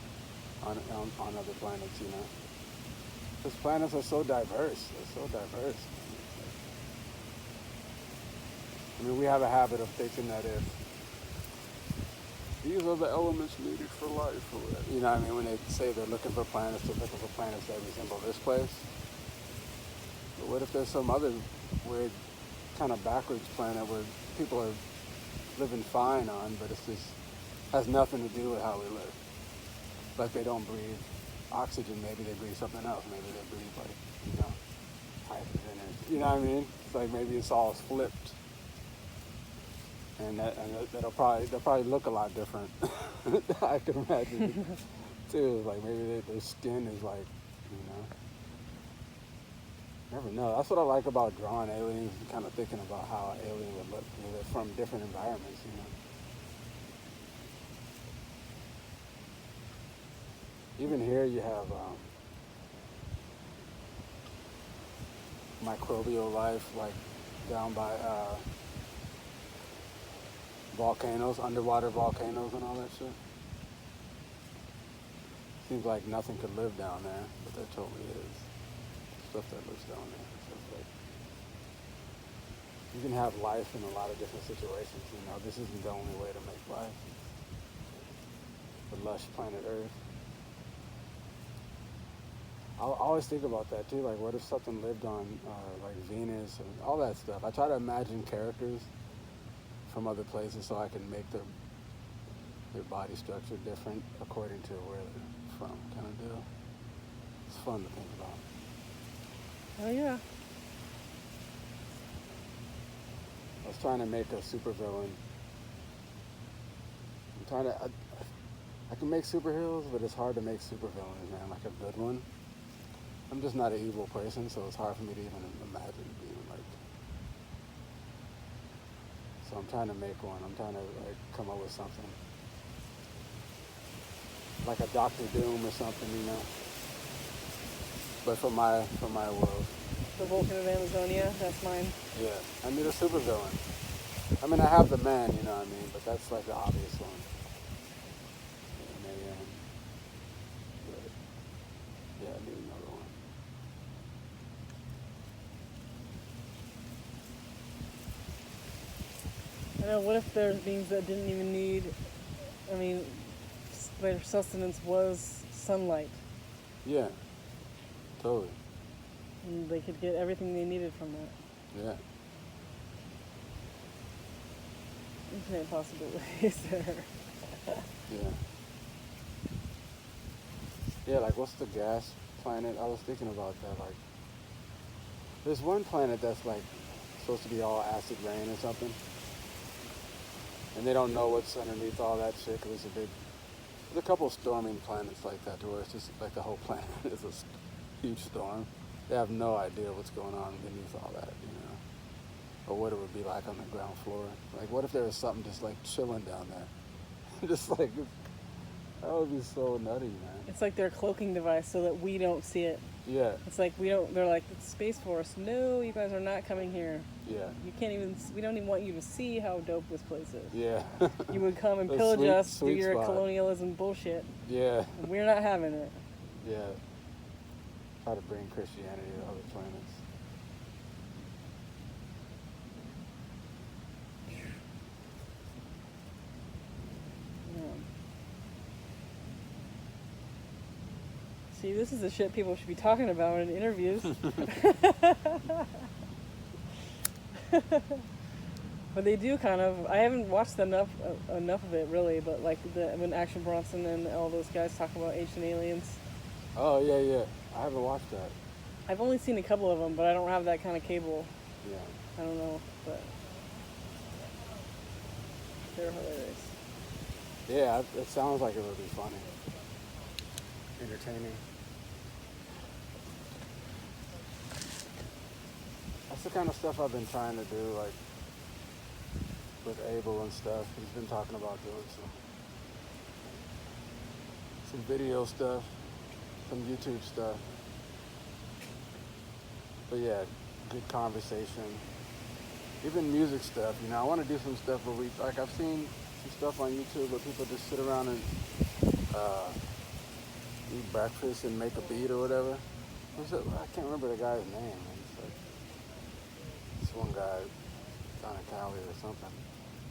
on other planets, you know. Because planets are so diverse. They're so diverse. I mean, we have a habit of thinking that if these are the elements needed for life, or whatever, you know what I mean? When they say they're looking for planets, they're looking for planets that resemble this place. But what if there's some other weird kind of backwards planet where people are living fine on, but it's just has nothing to do with how we live? Like they don't breathe oxygen, maybe they breathe something else. Maybe they breathe like, you know, hydrogen, or, you know what I mean? It's like maybe it's all flipped, and they'll probably look a lot different. I can imagine too. Like maybe their skin is like, you know, never know. That's what I like about drawing aliens, and kind of thinking about how an alien would look, you know, from different environments, you know. Even here you have microbial life, like down by volcanoes, underwater volcanoes and all that shit. Seems like nothing could live down there, but there totally is stuff that lives down there. So it's like, you can have life in a lot of different situations, you know. This isn't the only way to make life. The lush planet Earth. I always think about that too, like what if something lived on like Venus and all that stuff. I try to imagine characters from other places so I can make their body structure different according to where they're from, kind of deal. It's fun to think about. Oh yeah. I was trying to make a supervillain. I'm trying to, I can make superheroes, but it's hard to make supervillains, man, like a good one. I'm just not an evil person, so it's hard for me to even imagine being like. So I'm trying to make one. I'm trying to like come up with something, like a Doctor Doom or something, you know. But for my world. The Vulcan of Amazonia, that's mine. Yeah, I need a supervillain. I mean, I have the man, you know what I mean, but that's like the obvious one. Yeah, but yeah, I need another one. I know, what if there's beings that didn't even need, I mean, their sustenance was sunlight, Yeah, totally. and they could get everything they needed from that. Yeah. Infinite possibilities there. Yeah. Yeah, like what's the gas planet? I was thinking about that. Like, there's one planet that's like supposed to be all acid rain or something, and they don't know what's underneath all that shit because there's a couple of storming planets like that to where it's just like the whole planet is a huge storm. They have no idea what's going on beneath all that, you know, or what it would be like on the ground floor. Like, what if there was something just like chilling down there? Just like, that would be so nutty, man. It's like their cloaking device so that we don't see it. Yeah, It's like they're like, it's Space Force. No, you guys are not coming here. yeah, You can't even, we don't even want you to see how dope this place is. yeah. You would come and The pillage sweet- us, do sweet your spot. colonialism bullshit, Yeah, and we're not having it. yeah. Try to bring Christianity to other planets. Yeah. See, this is the shit people should be talking about in interviews. But they do kind of. I haven't watched enough of it really, but like when Action Bronson and all those guys talk about ancient aliens. Oh, yeah, yeah. I haven't watched that. I've only seen a couple of them, but I don't have that kind of cable. Yeah. I don't know, but they're hilarious. Yeah, it sounds like it would be funny. Entertaining. That's the kind of stuff I've been trying to do, like, with Abel and stuff. He's been talking about doing some video stuff, some YouTube stuff. But yeah, good conversation. Even music stuff, you know, I want to do some stuff where I've seen some stuff on YouTube where people just sit around and eat breakfast and make a beat or whatever. I can't remember the guy's name. It's like this one guy down in Cali or something.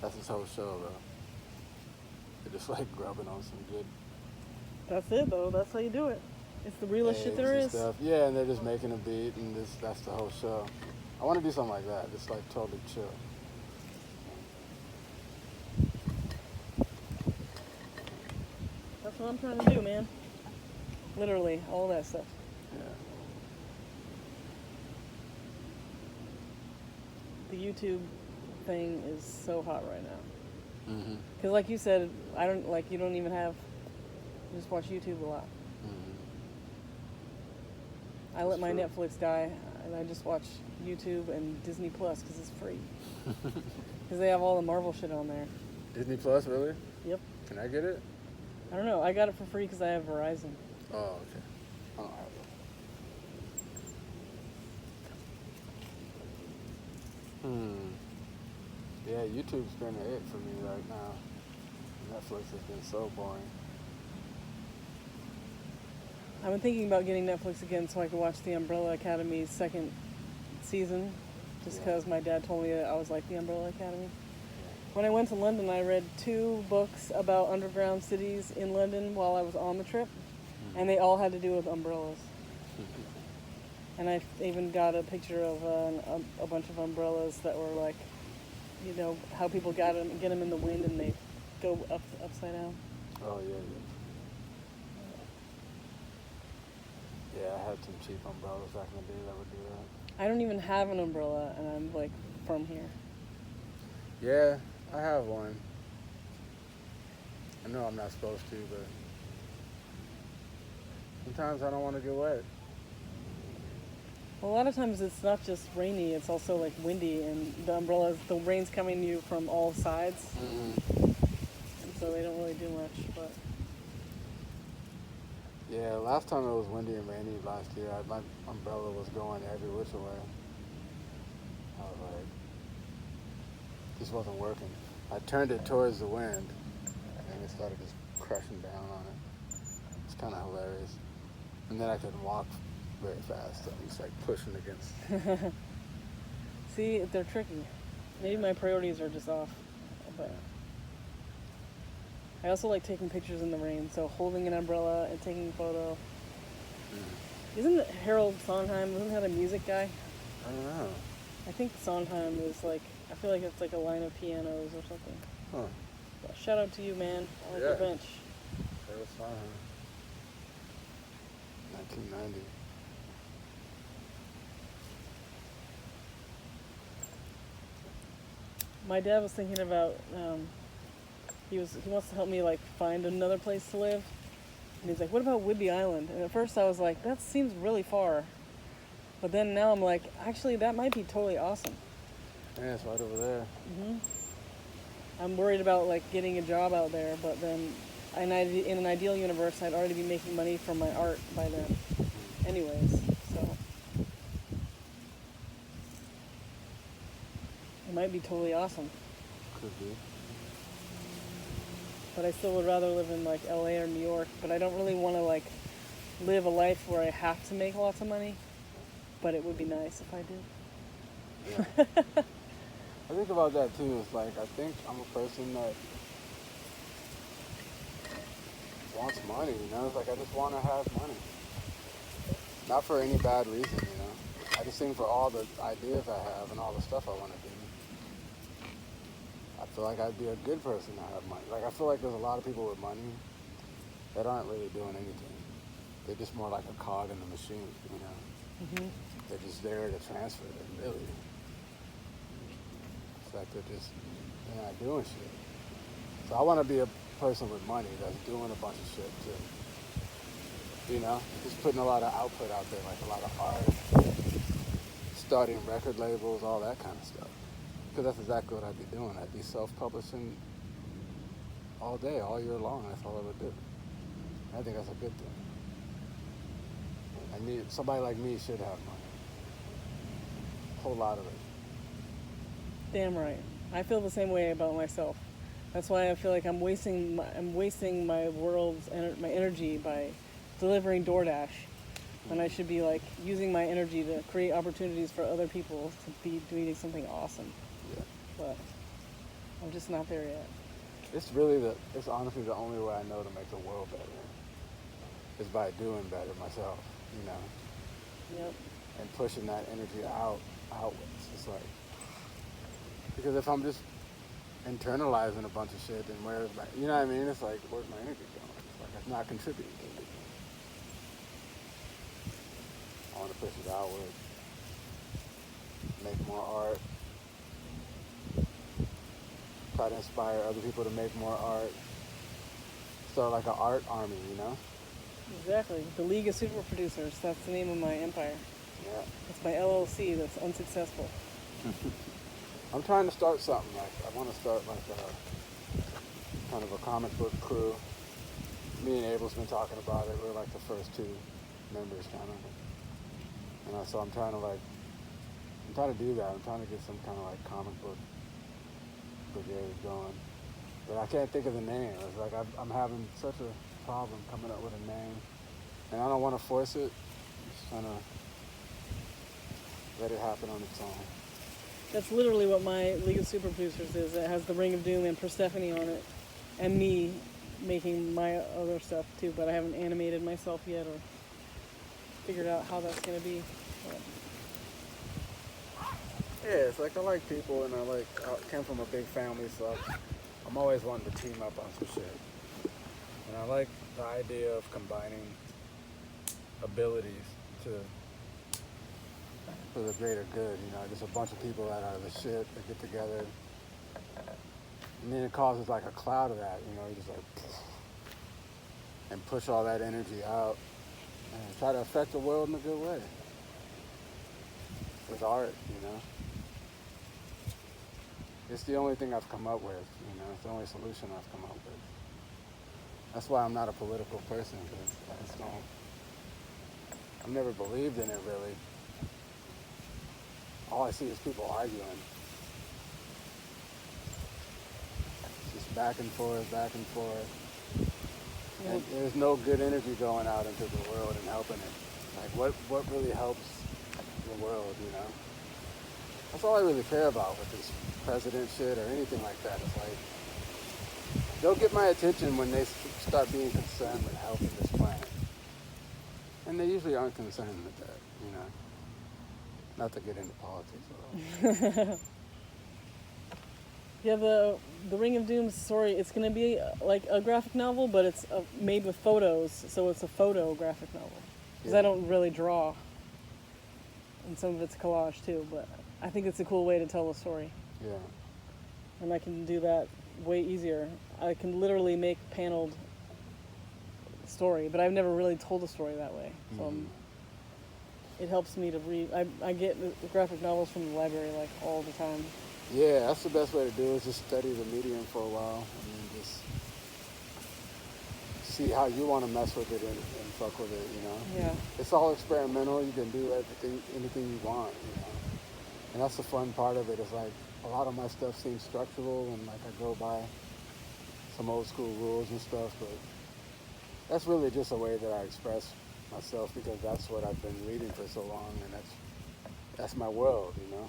That's his whole show though. They're just like grubbing on some good That's it though. That's how you do it. It's the realest shit eggs there and is. stuff. Yeah, and they're just making a beat and that's the whole show. I want to do something like that, just like totally chill. That's what I'm trying to do, man. Literally, all that stuff. Yeah. The YouTube thing is so hot right now. Mm-hmm. Because like you said, you don't even have, you just watch YouTube a lot. Mm-hmm. I let my True. Netflix die, and I just watch YouTube and Disney Plus because it's free. Because they have all the Marvel shit on there. Disney Plus, really? Yep. Can I get it? I don't know. I got it for free because I have Verizon. Oh, okay. I don't have it. Yeah, YouTube's been it for me right now. Netflix has been so boring. I've been thinking about getting Netflix again so I can watch The Umbrella Academy's second season. Just Yeah. because my dad told me that I was like The Umbrella Academy. When I went to London, I read 2 books about underground cities in London while I was on the trip. And they all had to do with umbrellas. And I even got a picture of a bunch of umbrellas that were like, you know, how people get them in the wind and they go upside down. Oh, yeah, yeah. Yeah, I had some cheap umbrellas back in the day that would do that. I don't even have an umbrella, and I'm like from here. Yeah, I have one. I know I'm not supposed to, but sometimes I don't want to get wet. Well, a lot of times it's not just rainy; it's also like windy, and the rain's coming to you from all sides, Mm-hmm. and so they don't really do much. But Yeah, last time it was windy and rainy last year, my umbrella was going every which way. I was like, just wasn't working. I turned it towards the wind, and it started just crushing down on it. It's kind of hilarious. And then I couldn't walk very fast. So I was like pushing against. See, they're tricky. Maybe my priorities are just off. But I also like taking pictures in the rain, so holding an umbrella and taking a photo. Isn't it Harold Sondheim? Wasn't that a music guy? I don't know. I think Sondheim is like, I feel like it's like a line of pianos or something. Huh. But shout out to you, man. I like Yeah. your bench. That was fine. 1990. My dad was thinking about, he wants to help me like find another place to live. And he's like, what about Whidbey Island? And at first I was like, that seems really far. But then now I'm like, actually that might be totally awesome. Yeah, it's right over there. I'm worried about like getting a job out there, but then in an ideal universe, I'd already be making money from my art by then. Anyways, so it might be totally awesome. Could be. But I still would rather live in like LA or New York, but I don't really want to like live a life where I have to make lots of money. But it would be nice if I did. Yeah. I think about that too. It's like I think I'm a person that wants money, you know? It's like I just want to have money. Not for any bad reason, you know? I just think for all the ideas I have and all the stuff I want to do, I feel like I'd be a good person to have money. Like I feel like there's a lot of people with money that aren't really doing anything. They're just more like a cog in the machine, you know? They're just there to transfer it, really. It's like they're not doing shit. So I want to be a person with money that's doing a bunch of shit too. You know, just putting a lot of output out there, like a lot of art, starting record labels, all that kind of stuff. Because that's exactly what I'd be doing. I'd be self-publishing all day, all year long. That's all I would do. I think that's a good thing. Somebody like me should have money. A whole lot of it. Damn right. I feel the same way about myself. That's why I feel like I'm wasting my my energy by delivering DoorDash, when I should be like using my energy to create opportunities for other people to be doing something awesome. Yeah. But I'm just not there yet. It's honestly the only way I know to make the world better is by doing better myself, you know, Yep. and pushing that energy outwards. It's like, because if I'm just internalizing a bunch of shit, then where's my, you know what I mean? It's like, where's my energy going? It's like, it's not contributing to anything. I want to push it outward, make more art, try to inspire other people to make more art. Start like an art army, you know? Exactly. The League of Super Producers. That's the name of my empire. Yeah. It's my LLC that's unsuccessful. I'm trying to start something. Like I want to start like a kind of a comic book crew. Me and Abel's been talking about it. We're like the first two members, kind of. And so I'm trying to do that. I'm trying to get some kind of like comic book brigade going. But I can't think of the name. It's like I'm having such a problem coming up with a name, and I don't want to force it. I'm just trying to let it happen on its own. That's literally what my League of Super Producers is. It has the Ring of Doom and Persephone on it, and me making my other stuff too. But I haven't animated myself yet or figured out how that's gonna be. But Yeah, it's like I like people, and I came from a big family, so I'm always wanting to team up on some shit. And I like the idea of combining abilities for the greater good, you know, just a bunch of people that are the shit that get together. And then it causes like a cloud of that, you know, you just like, and push all that energy out and try to affect the world in a good way. With art, you know. It's the only thing I've come up with, you know, it's the only solution I've come up with. That's why I'm not a political person, because I just don't. I've never believed in it really. All I see is people arguing. It's just back and forth, back and forth. And there's no good energy going out into the world and helping it. Like what really helps the world, you know? That's all I really care about with this president shit or anything like that. It's like, they'll get my attention when they start being concerned with helping this planet. And they usually aren't concerned with that, you know? Not to get into politics at all. Yeah, the Ring of Doom story, it's going to be like a graphic novel, but it's made with photos, so it's a photo graphic novel. Because I don't really draw. And some of it's collage too, but I think it's a cool way to tell a story. Yeah. And I can do that way easier. I can literally make paneled story, but I've never really told a story that way. So it helps me to read. I get the graphic novels from the library like all the time. Yeah, that's the best way to do it, is just study the medium for a while and then just see how you want to mess with it and fuck with it, you know? Yeah. It's all experimental. You can do anything you want, you know? And that's the fun part of it, is like a lot of my stuff seems structural and like I go by some old school rules and stuff, but that's really just a way that I express myself, because that's what I've been reading for so long, and that's my world, you know?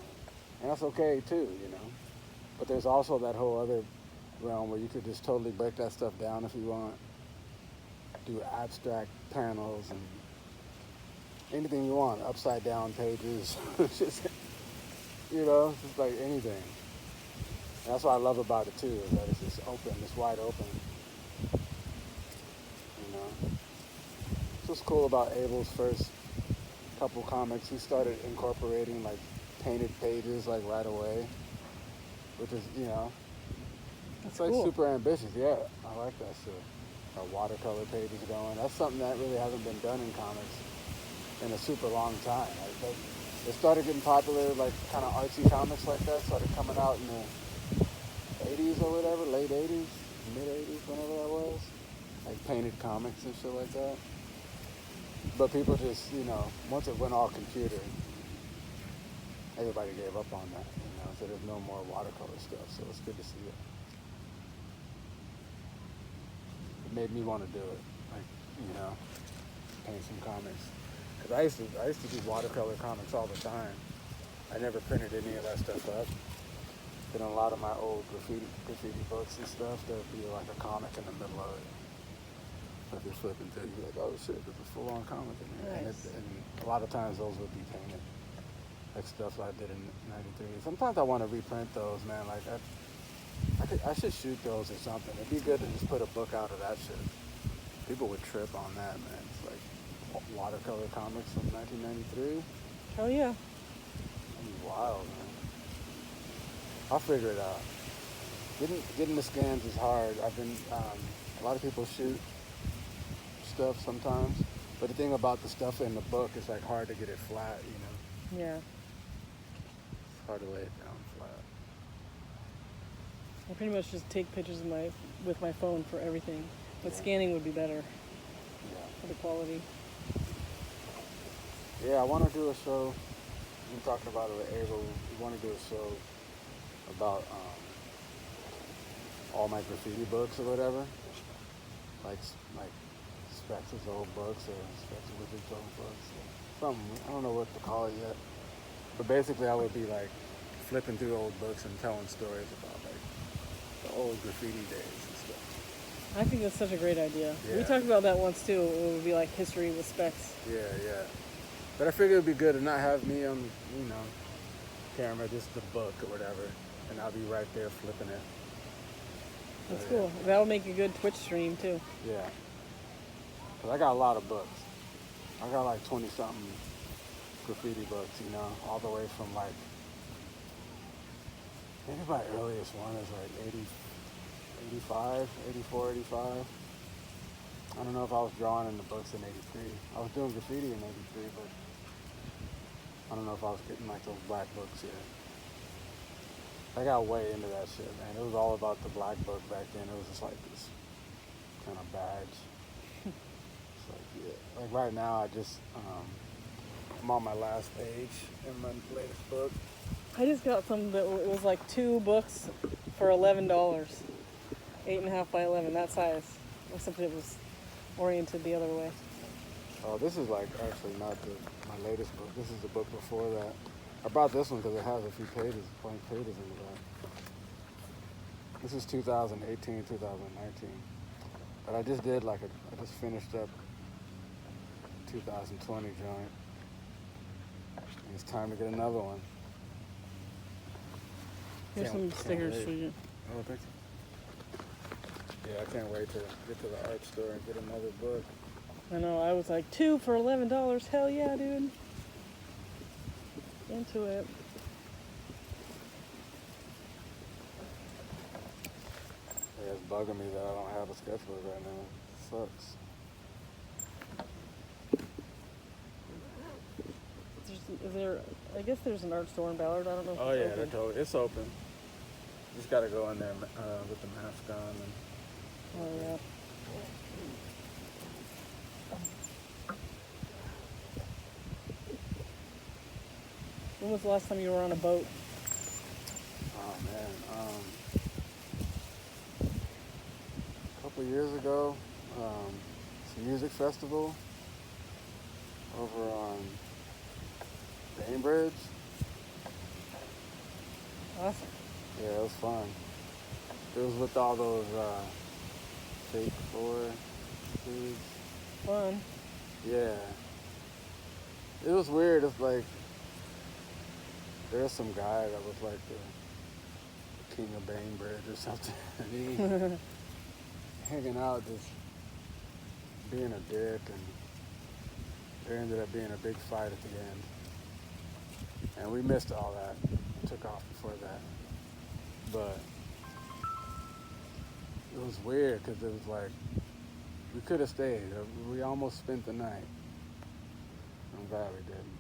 And that's okay too, you know? But there's also that whole other realm where you could just totally break that stuff down if you want. Do abstract panels and anything you want, upside down pages. Just, you know, just like anything. And that's what I love about it too, is that it's just open, it's wide open. You know? It's what's cool about Abel's first couple comics. He started incorporating like painted pages like right away, which is, you know, it's like cool. super ambitious. Yeah, I like that shit. Watercolor pages going. That's something that really hasn't been done in comics in a super long time. Like, it started getting popular, like kind of artsy comics like that started coming out in the 80s or whatever, late 80s, mid 80s, whenever that was. Like painted comics and shit like that. But people just, you know, once it went all computer, everybody gave up on that, you know, so there's no more watercolor stuff, so it's good to see it. It made me want to do it, like, you know, paint some comics. Because I used to do watercolor comics all the time. I never printed any of that stuff up. But in a lot of my old graffiti books and stuff, there'd be like a comic in the middle of it. If you're flipping through, you're like, oh shit, there's a full-on comic in there. Nice. And a lot of times those would be painted. Like stuff I did in '93. Sometimes I want to reprint those, man. Like I should shoot those or something. It'd be good to just put a book out of that shit. People would trip on that, man. It's like watercolor comics from 1993. Hell yeah. That'd be wild, man. I'll figure it out. Getting the scans is hard. I've been a lot of people shoot stuff sometimes, but the thing about the stuff in the book is like hard to get it flat, you know. Yeah. It's hard to lay it down flat. I pretty much just take pictures with my phone for everything, but Yeah. scanning would be better Yeah. for the quality. Yeah, I want to do a show. We talked about it with Ava. We want to do a show about all my graffiti books or whatever. Like Spex's old books or Specs Wizard's old books. Or something. I don't know what to call it yet. But basically I would be like flipping through old books and telling stories about like the old graffiti days and stuff. I think that's such a great idea. We Yeah. talked about that once too. It would be like history with specs. Yeah. But I figured it'd be good to not have me on, you know, camera, just the book or whatever. And I'll be right there flipping it. That's So, cool. That'll make a good Twitch stream too. Yeah. Cause I got a lot of books. I got like 20 something graffiti books, you know, all the way from like, I think my earliest one is like 85, 84, 85. I don't know if I was drawing in the books in 83. I was doing graffiti in 83, but I don't know if I was getting like those black books yet. I got way into that shit, man. It was all about the black book back then. It was just like this kind of badge. It's like, yeah. Like right now, I'm on my last page in my latest book. I just got some that it was like 2 books for $11, 8.5 by 11, that size. Except it was oriented the other way. Oh, this is like actually not my latest book. This is the book before that. I bought this one because it has a few pages, blank pages in the back. This is 2018, 2019. But I just did I just finished up 2020 joint. And it's time to get another one. Here's Can't- some can't stickers wait. for you. Oh, thank you. Yeah, I can't wait to get to the art store and get another book. I know, I was like, 2 for $11. Hell yeah, dude. Into it. Yeah, it's bugging me that I don't have a sketchbook right now. Sucks. Is there, I guess there's an art store in Ballard. I don't know if Oh it's yeah, open. it's open. Just gotta go in there with the mask on and. Oh yeah. When was the last time you were on a boat? Oh man, a couple years ago, it's a music festival over on Bainbridge. Awesome. Yeah, it was fun. It was with all those fake floor dudes. Fun. Yeah. It was weird. It's like there's some guy that was like the king of Bainbridge or something. And he hanging out just being a dick, and there ended up being a big fight at the end. And we missed all that. Took off before that. But it was weird because it was like we could have stayed. We almost spent the night. I'm glad we didn't.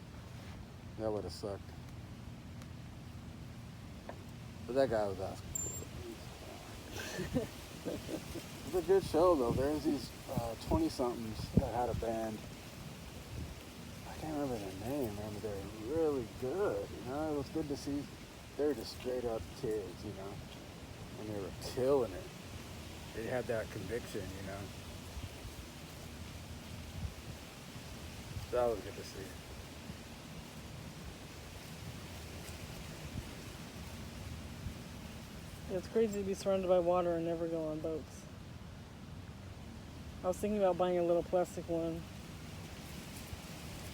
That would have sucked. But that guy was asking for it. It was a good show though. There's these 20-somethings that had a band. I can't remember their name, man, but they're really good. You know, it was good to see. They were just straight up kids, you know, and they were killing it. They had that conviction, you know. That was good to see. It's crazy to be surrounded by water and never go on boats. I was thinking about buying a little plastic one.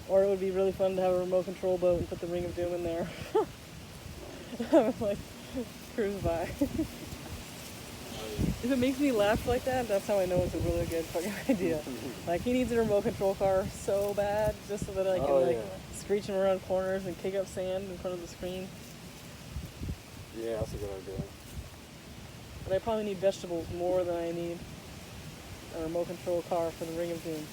Or it would be really fun to have a remote control boat and put the Ring of Doom in there. I was like, cruise by. If it makes me laugh like that, that's how I know it's a really good fucking idea. Like, he needs a remote control car so bad just so that I can screech him around corners and kick up sand in front of the screen. Yeah, that's a good idea. But I probably need vegetables more than I need a remote control car for the Ring of Doom.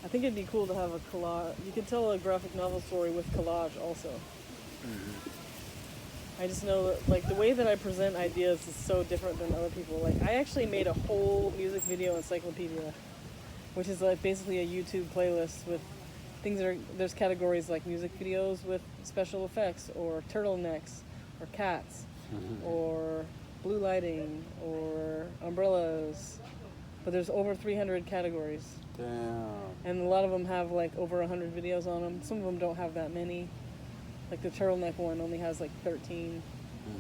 I think it'd be cool to have a collage. You could tell a graphic novel story with collage also. I just know that, like, the way that I present ideas is so different than other people. Like, I actually made a whole music video encyclopedia, which is like basically a YouTube playlist with things that are, there's categories like music videos with special effects, or turtlenecks, or cats, or blue lighting, or umbrellas. But there's over 300 categories. Damn. And a lot of them have like over 100 videos on them. Some of them don't have that many. Like the turtleneck one only has like 13.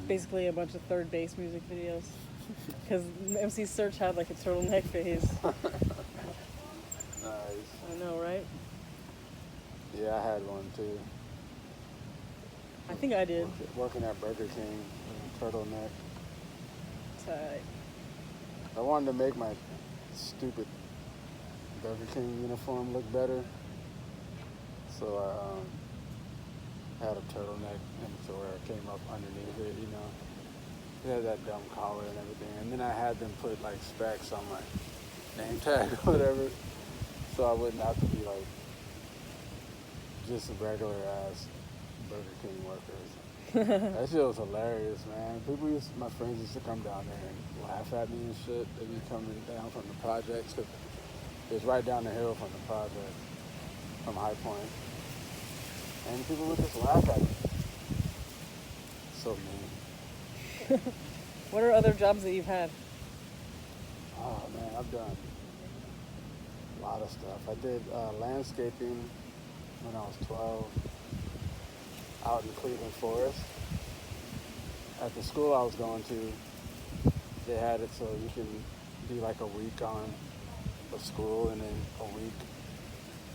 Basically a bunch of third base music videos. Because MC Search had like a turtleneck phase. Nice. I know, right? Yeah, I had one too. I think I did. Working at Burger King with a turtleneck. Tight. I wanted to make my stupid Burger King uniform look better. So I had a turtleneck and so where it came up underneath it, you know. It had that dumb collar and everything. And then I had them put like specs on my name tag or whatever. So I wouldn't have to be like just regular ass Burger King workers. That shit was hilarious, man. My friends used to come down there and laugh at me and shit. They'd be coming down from the projects, cause it's right down the hill from the project, from High Point. And people would just laugh at me. So mean. What are other jobs that you've had? Oh man, I've done a lot of stuff. I did landscaping when I was 12 out in Cleveland Forest. At the school I was going to, they had it so you can be like a week on the school and then a week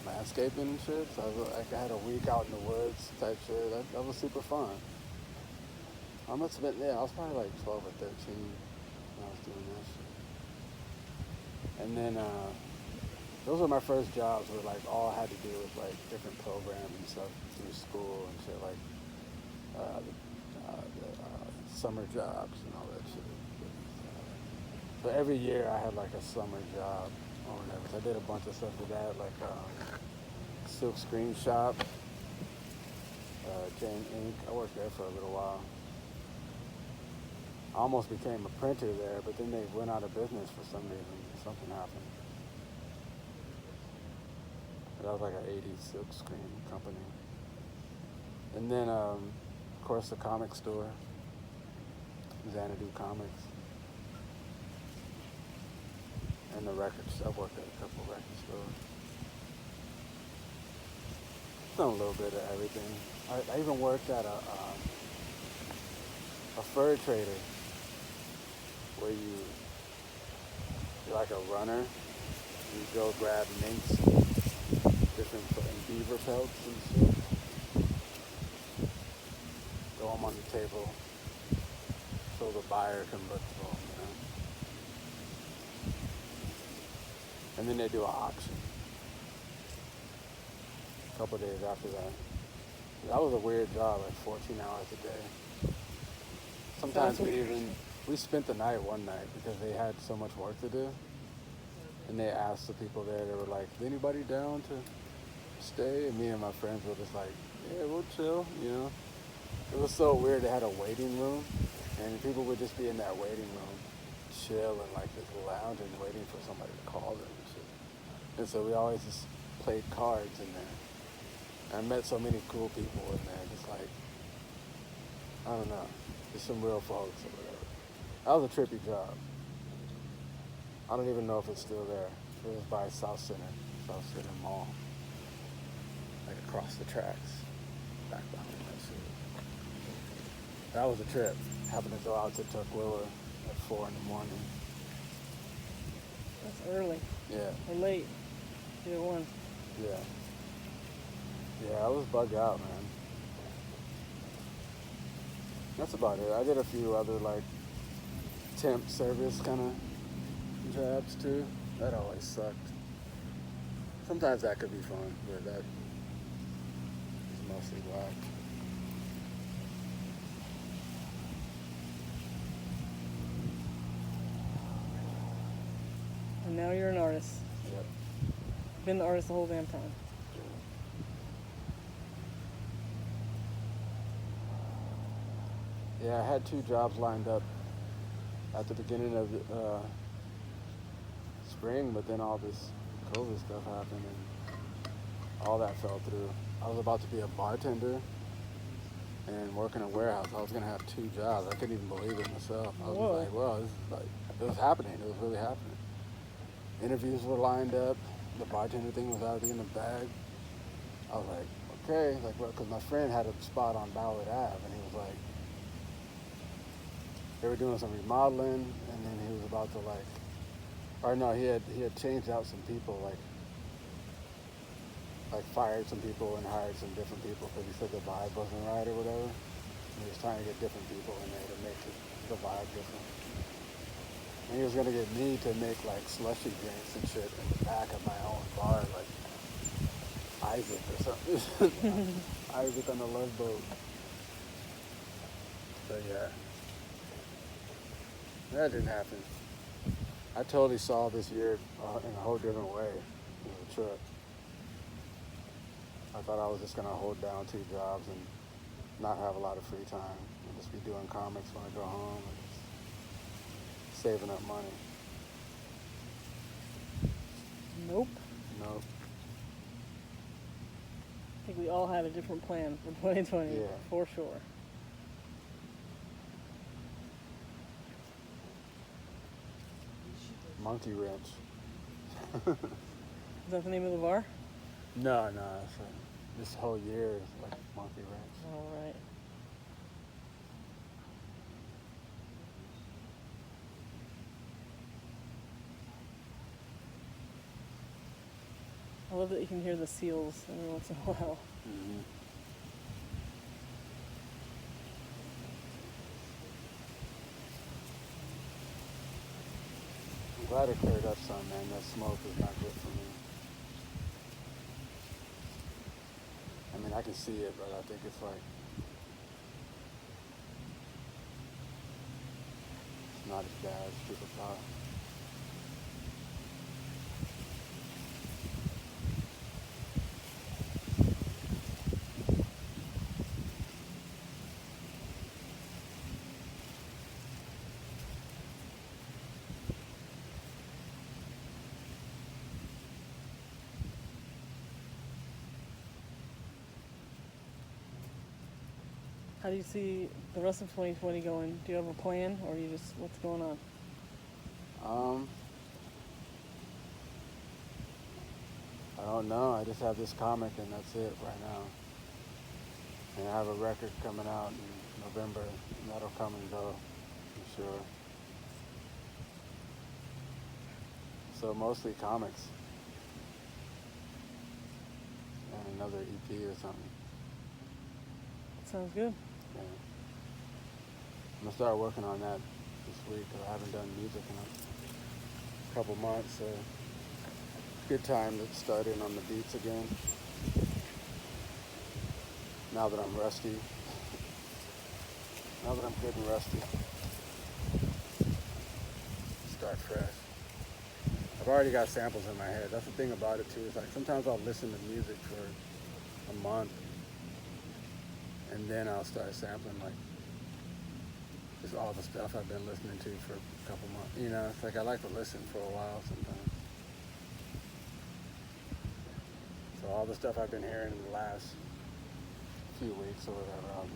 landscaping and shit. So I had a week out in the woods type shit. That was super fun. I must have been, I was probably like 12 or 13 when I was doing that shit. And then those were my first jobs where like all I had to do was like different programs and stuff through school and shit, like the summer jobs and all that shit. But every year I had like a summer job or whatever. So I did a bunch of stuff with that, like Silk Screen Shop, Jane Ink. I worked there for a little while. I almost became a printer there, but then they went out of business for some reason. Something happened. That was like an 80s silk screen company. And then, of course, the comic store, Xanadu Comics. And the records. I worked at a couple of record stores. Done a little bit of everything. I even worked at a fur trader where you're like a runner. You go grab minks, different and beaver pelts and shit. Throw them on the table so the buyer can look for them, you know? And then they do an auction. A couple days after that. That was a weird job, like 14 hours a day. Sometimes we spent the night one night because they had so much work to do. And they asked the people there, they were like, is anybody down to stay? And me and my friends were just like, yeah, we'll chill, you know? It was so weird, they had a waiting room, and people would just be in that waiting room, chill and like just lounging, waiting for somebody to call them and shit. And so we always just played cards in there. I met so many cool people in there, just like, I don't know, just some real folks or whatever. That was a trippy job. I don't even know if it's still there. It was by South Center Mall. Like across the tracks, back behind that shit. That was a trip, having to go out to Tukwila at 4 in the morning. That's early Yeah, or late. Either one. yeah. Yeah, I was bugged out, man. That's about it. I did a few other like temp service kind of jobs too. That always sucked. Sometimes that could be fun, but that is mostly whack. And now you're an artist. Yep. Been the artist the whole damn time. Yeah, I had 2 jobs lined up at the beginning of spring, but then all this COVID stuff happened and all that fell through. I was about to be a bartender and work in a warehouse. I was gonna have 2 jobs. I couldn't even believe it myself. I was Whoa. like, well, this is like, it was happening. It was really happening. Interviews were lined up. The bartender thing was already in the bag. I was like, okay, like, well, because my friend had a spot on Ballard Ave, and he was like, they were doing some remodeling, and then he was about to like, or no, he had changed out some people, like fired some people and hired some different people because he said the vibe wasn't right or whatever. And he was trying to get different people in there to make the vibe different. And he was gonna get me to make like slushy drinks and shit in the back of my own bar, like Isaac or something. Isaac on the Love Boat. But yeah. That didn't happen. I totally saw this year in a whole different way. It was a trip. I thought I was just gonna hold down 2 jobs and not have a lot of free time and just be doing comics when I go home and just saving up money. Nope. Nope. I think we all had a different plan for 2020, Yeah. for sure. Monkey wrench. Is that the name of the bar? No, this whole year is like monkey wrench. All right. I love that you can hear the seals every once in a while. Mm-hmm. I'm glad it cleared up some, man. That smoke is not good for me. I mean, I can see it, but I think it's like, it's not as bad as people thought. How do you see the rest of 2020 going? Do you have a plan, or you just, what's going on? I don't know. I just have this comic and that's it right now. And I have a record coming out in November, and that'll come and go, for sure. So mostly comics. And another EP or something. Sounds good. Yeah. I'm gonna start working on that this week because I haven't done music in a couple months. So good time to start in on the beats again. Now that I'm rusty. Now that I'm good and rusty. Start fresh. I've already got samples in my head. That's the thing about it too. It's like sometimes I'll listen to music for a month and then I'll start sampling like just all the stuff I've been listening to for a couple months. You know, it's like I like to listen for a while sometimes. So all the stuff I've been hearing in the last few weeks or whatever,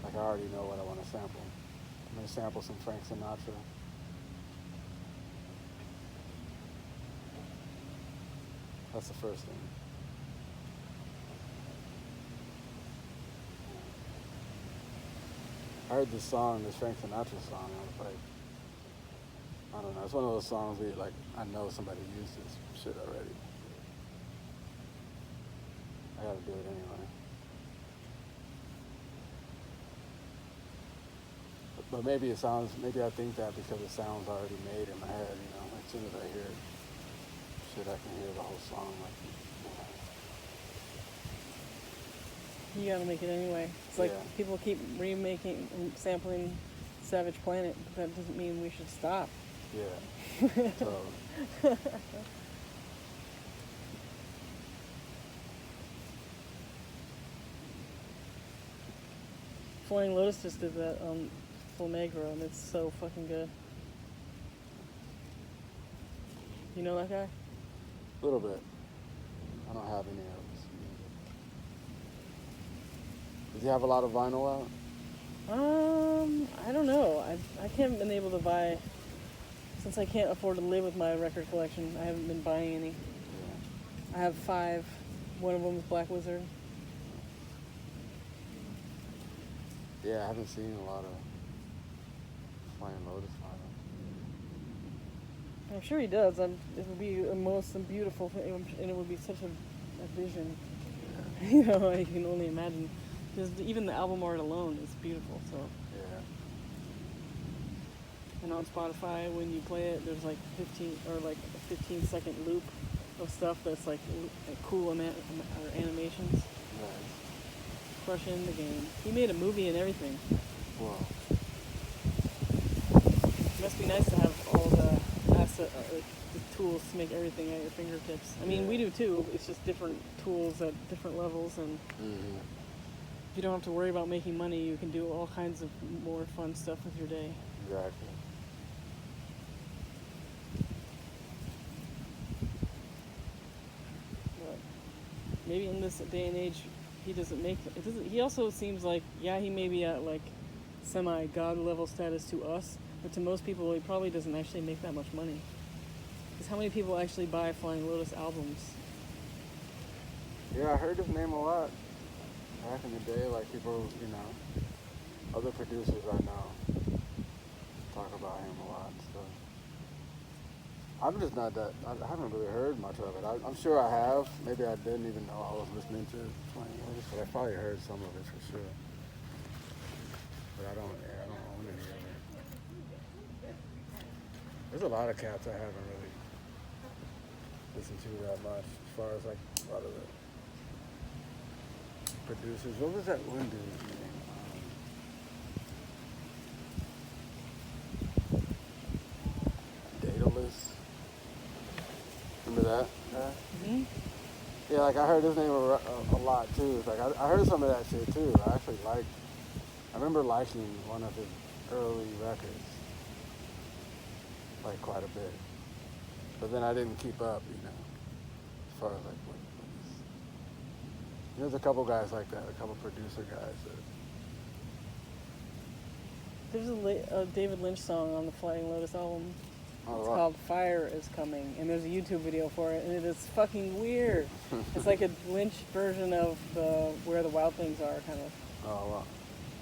like I already know what I want to sample. I'm going to sample some Frank Sinatra. That's the first thing. I heard this song, this Frank Sinatra song, and I was like, I don't know, it's one of those songs where you're like, I know somebody used this shit already. I gotta do it anyway. But maybe it sounds, maybe I think that because it sounds already made in my head, you know, as soon as I hear it, shit, I can hear the whole song, like, You gotta make it anyway. It's like Yeah. people keep remaking and sampling Savage Planet, but that doesn't mean we should stop. yeah, totally. Flying Lotus just did that on Flamegro, and it's so fucking good. You know that guy? A little bit. I don't have any of those. Does he have a lot of vinyl out? I don't know. I haven't been able to buy, since I can't afford to live with my record collection, I haven't been buying any. Yeah. I have 5. One of them is Black Wizard. Yeah, I haven't seen a lot of Flying Lotus vinyl. I'm sure he does. It would be a most beautiful thing, and it would be such a vision. You know, I can only imagine. Just even the album art alone is beautiful. So, Yeah. and on Spotify, when you play it, there's like 15-second loop of stuff that's like cool animations. Nice. Crushing the game. He made a movie and everything. Whoa. It must be nice to have all the like the tools to make everything at your fingertips. I mean, we do too. It's just different tools at different levels, and Mm-hmm. you don't have to worry about making money. You can do all kinds of more fun stuff with your day. Exactly. But maybe in this day and age, he doesn't make it. Doesn't he? Also seems like he may be at like semi-god level status to us, but to most people, he probably doesn't actually make that much money. Because how many people actually buy Flying Lotus albums? Yeah, I heard his name a lot back in the day. Like people, you know, other producers I know talk about him a lot. So I'm just not that. I haven't really heard much of it. I'm sure I have. Maybe I didn't even know I was listening to Flying Lotus, but I probably heard some of it for sure. But I don't own any of it. There's a lot of cats I haven't really listened to that much, as far as like a lot of the producers. What was that one dude's name? Daedalus. Remember that? Mm-hmm. Yeah, like I heard his name a lot too. It's like I heard some of that shit too. I remember liking one of his early records, like quite a bit. But then I didn't keep up, you know, as far as like what there's a couple guys like that, a couple producer guys that. There's a David Lynch song on the Flying Lotus album. Oh, It's wow. called Fire Is Coming, and there's a YouTube video for it, and it is fucking weird. It's like a Lynch version of the Where the Wild Things Are, kind of, Oh wow.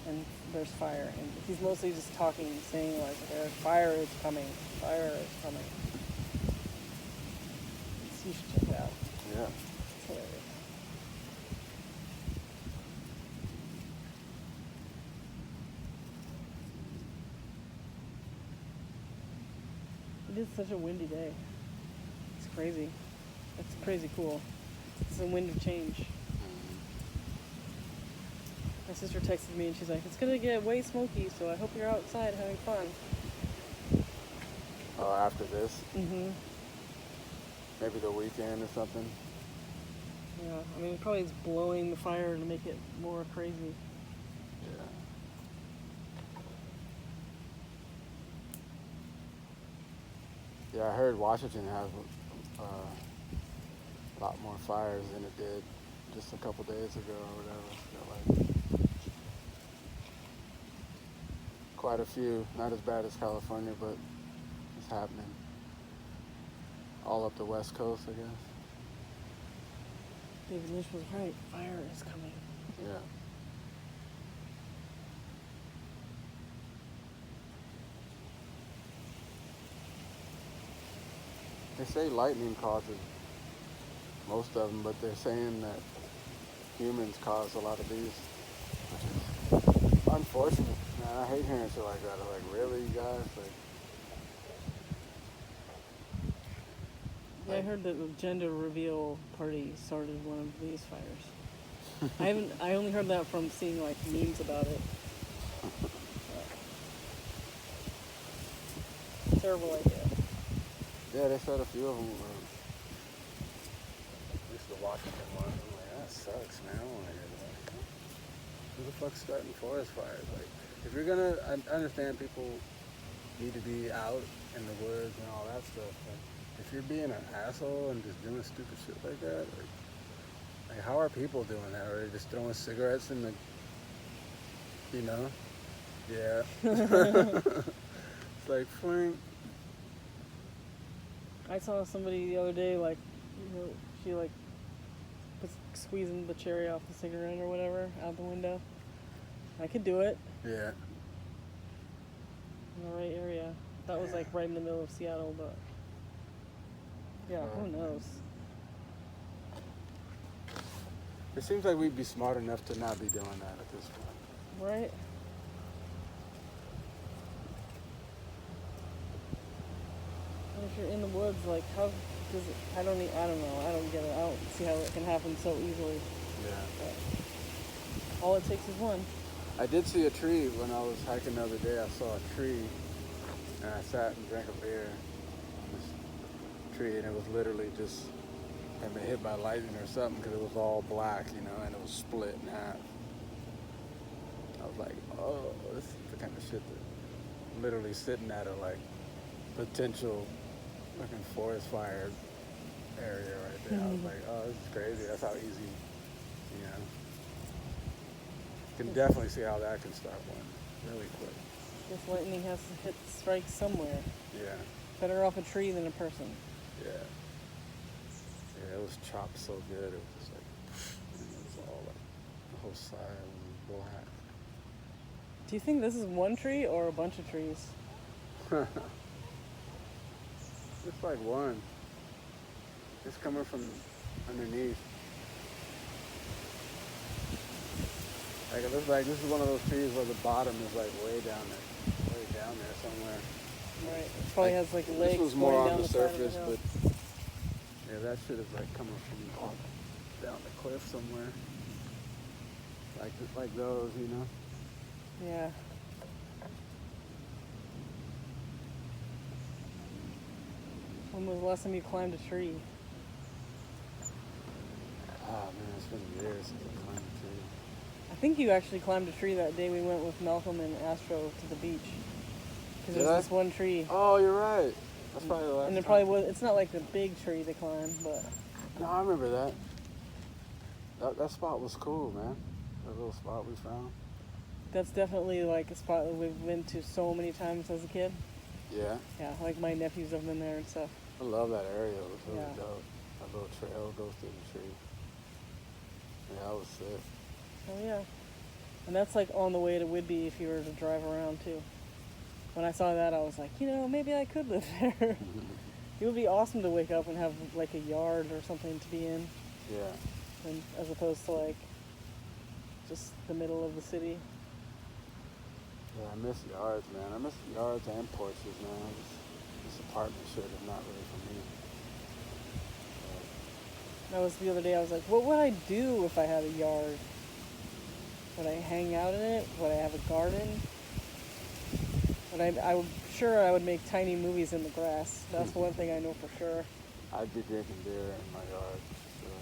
and there's fire, and he's mostly just talking, saying like, fire is coming, fire is coming. So you should check it out. Yeah. It's hilarious. It is such a windy day. It's crazy. It's crazy cool. It's a wind of change. My sister texted me and she's like, it's gonna get way smoky, so I hope you're outside having fun. Oh, after this, Mm-hmm. maybe the weekend or something. Yeah, I mean, it probably is blowing the fire to make it more crazy. Yeah. Yeah, I heard Washington has a lot more fires than it did just a couple days ago or whatever. I feel like quite a few, not as bad as California, but it's happening all up the West Coast, I guess. David Lynch was right. Fire is coming. Yeah. They say lightning causes most of them, but they're saying that humans cause a lot of these, which is unfortunate. Man, I hate hearing shit like that. I'm like, really, you guys? Like, Yeah, I heard that the gender reveal party started one of these fires. I only heard that from seeing like memes about it. Terrible idea. yeah, they said a few of them were. At least the Washington one. I'm like, that sucks, man. I don't want to hear that. Who the fuck's starting forest fires? Like, if you're gonna, I understand people need to be out in the woods and all that stuff, but if you're being an asshole and just doing stupid shit like that, like how are people doing that? Are they just throwing cigarettes in the, you know? Yeah. It's like, fling. I saw somebody the other day, like, she like was squeezing the cherry off the cigarette or whatever out the window. I could do it Yeah. in the right area. That was like right in the middle of Seattle, but yeah, who knows? It seems like we'd be smart enough to not be doing that at this point. Right? And if you're in the woods, like, how does it? I don't know. I don't get it. I don't see how it can happen so easily. Yeah. But all it takes is one. I did see a tree when I was hiking the other day. I saw a tree, and I sat and drank a beer. this tree, and it was literally just had been hit by lightning or something because it was all black, you know, and it was split in half. I was like, oh, this is the kind of shit that literally sitting at a like potential fucking forest fire area right there. I was like, oh, this is crazy. That's how easy, you know. Can definitely see how that can start one really quick. This lightning has to hit strike somewhere. Yeah, Better off a tree than a person. yeah. Yeah, it was chopped so good. It was just like, it was all like, the whole side was black. Do you think this is one tree or a bunch of trees? It's like one. It's coming from underneath. Like it looks like this is one of those trees where the bottom is like way down there somewhere. Right. It probably has like legs This was more going on down the side of surface, hill. but yeah, that shit is like coming from up down the cliff somewhere. Like those, you know. Yeah. When was the last time you climbed a tree? Ah man, it's been years since I climbed a tree. I think you actually climbed a tree that day we went with Malcolm and Astro to the beach. Because Did there's I? this one tree. Oh, you're right. That's probably the last And there time. probably was, it's not like the big tree to climb, but No, I remember that. That spot was cool, man. That little spot we found. that's definitely like a spot that we've been to so many times as a kid. Yeah, Yeah, like my nephews have been there and stuff. I love that area. It was really Yeah. dope. That little trail goes through the tree. Yeah, that was sick. Oh yeah. And that's like on the way to Whidbey if you were to drive around too. When I saw that I was like, you know, maybe I could live there. It would be awesome to wake up and have like a yard or something to be in, Yeah. and as opposed to like just the middle of the city. Yeah, I miss yards, man. I miss yards and porches, man. This apartment shit is not really for me. That was the other day. I was like, what would I do if I had a yard? Would I hang out in it? Would I have a garden? Sure I would make tiny movies in the grass. That's one thing I know for sure. I'd be drinking beer in my yard, for sure.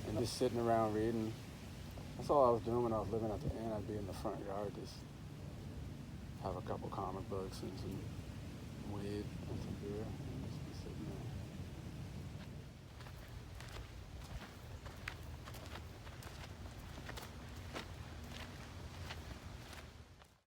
And just sitting around reading. That's all I was doing when I was living at the inn. I'd be in the front yard, just have a couple comic books and some weed and some beer.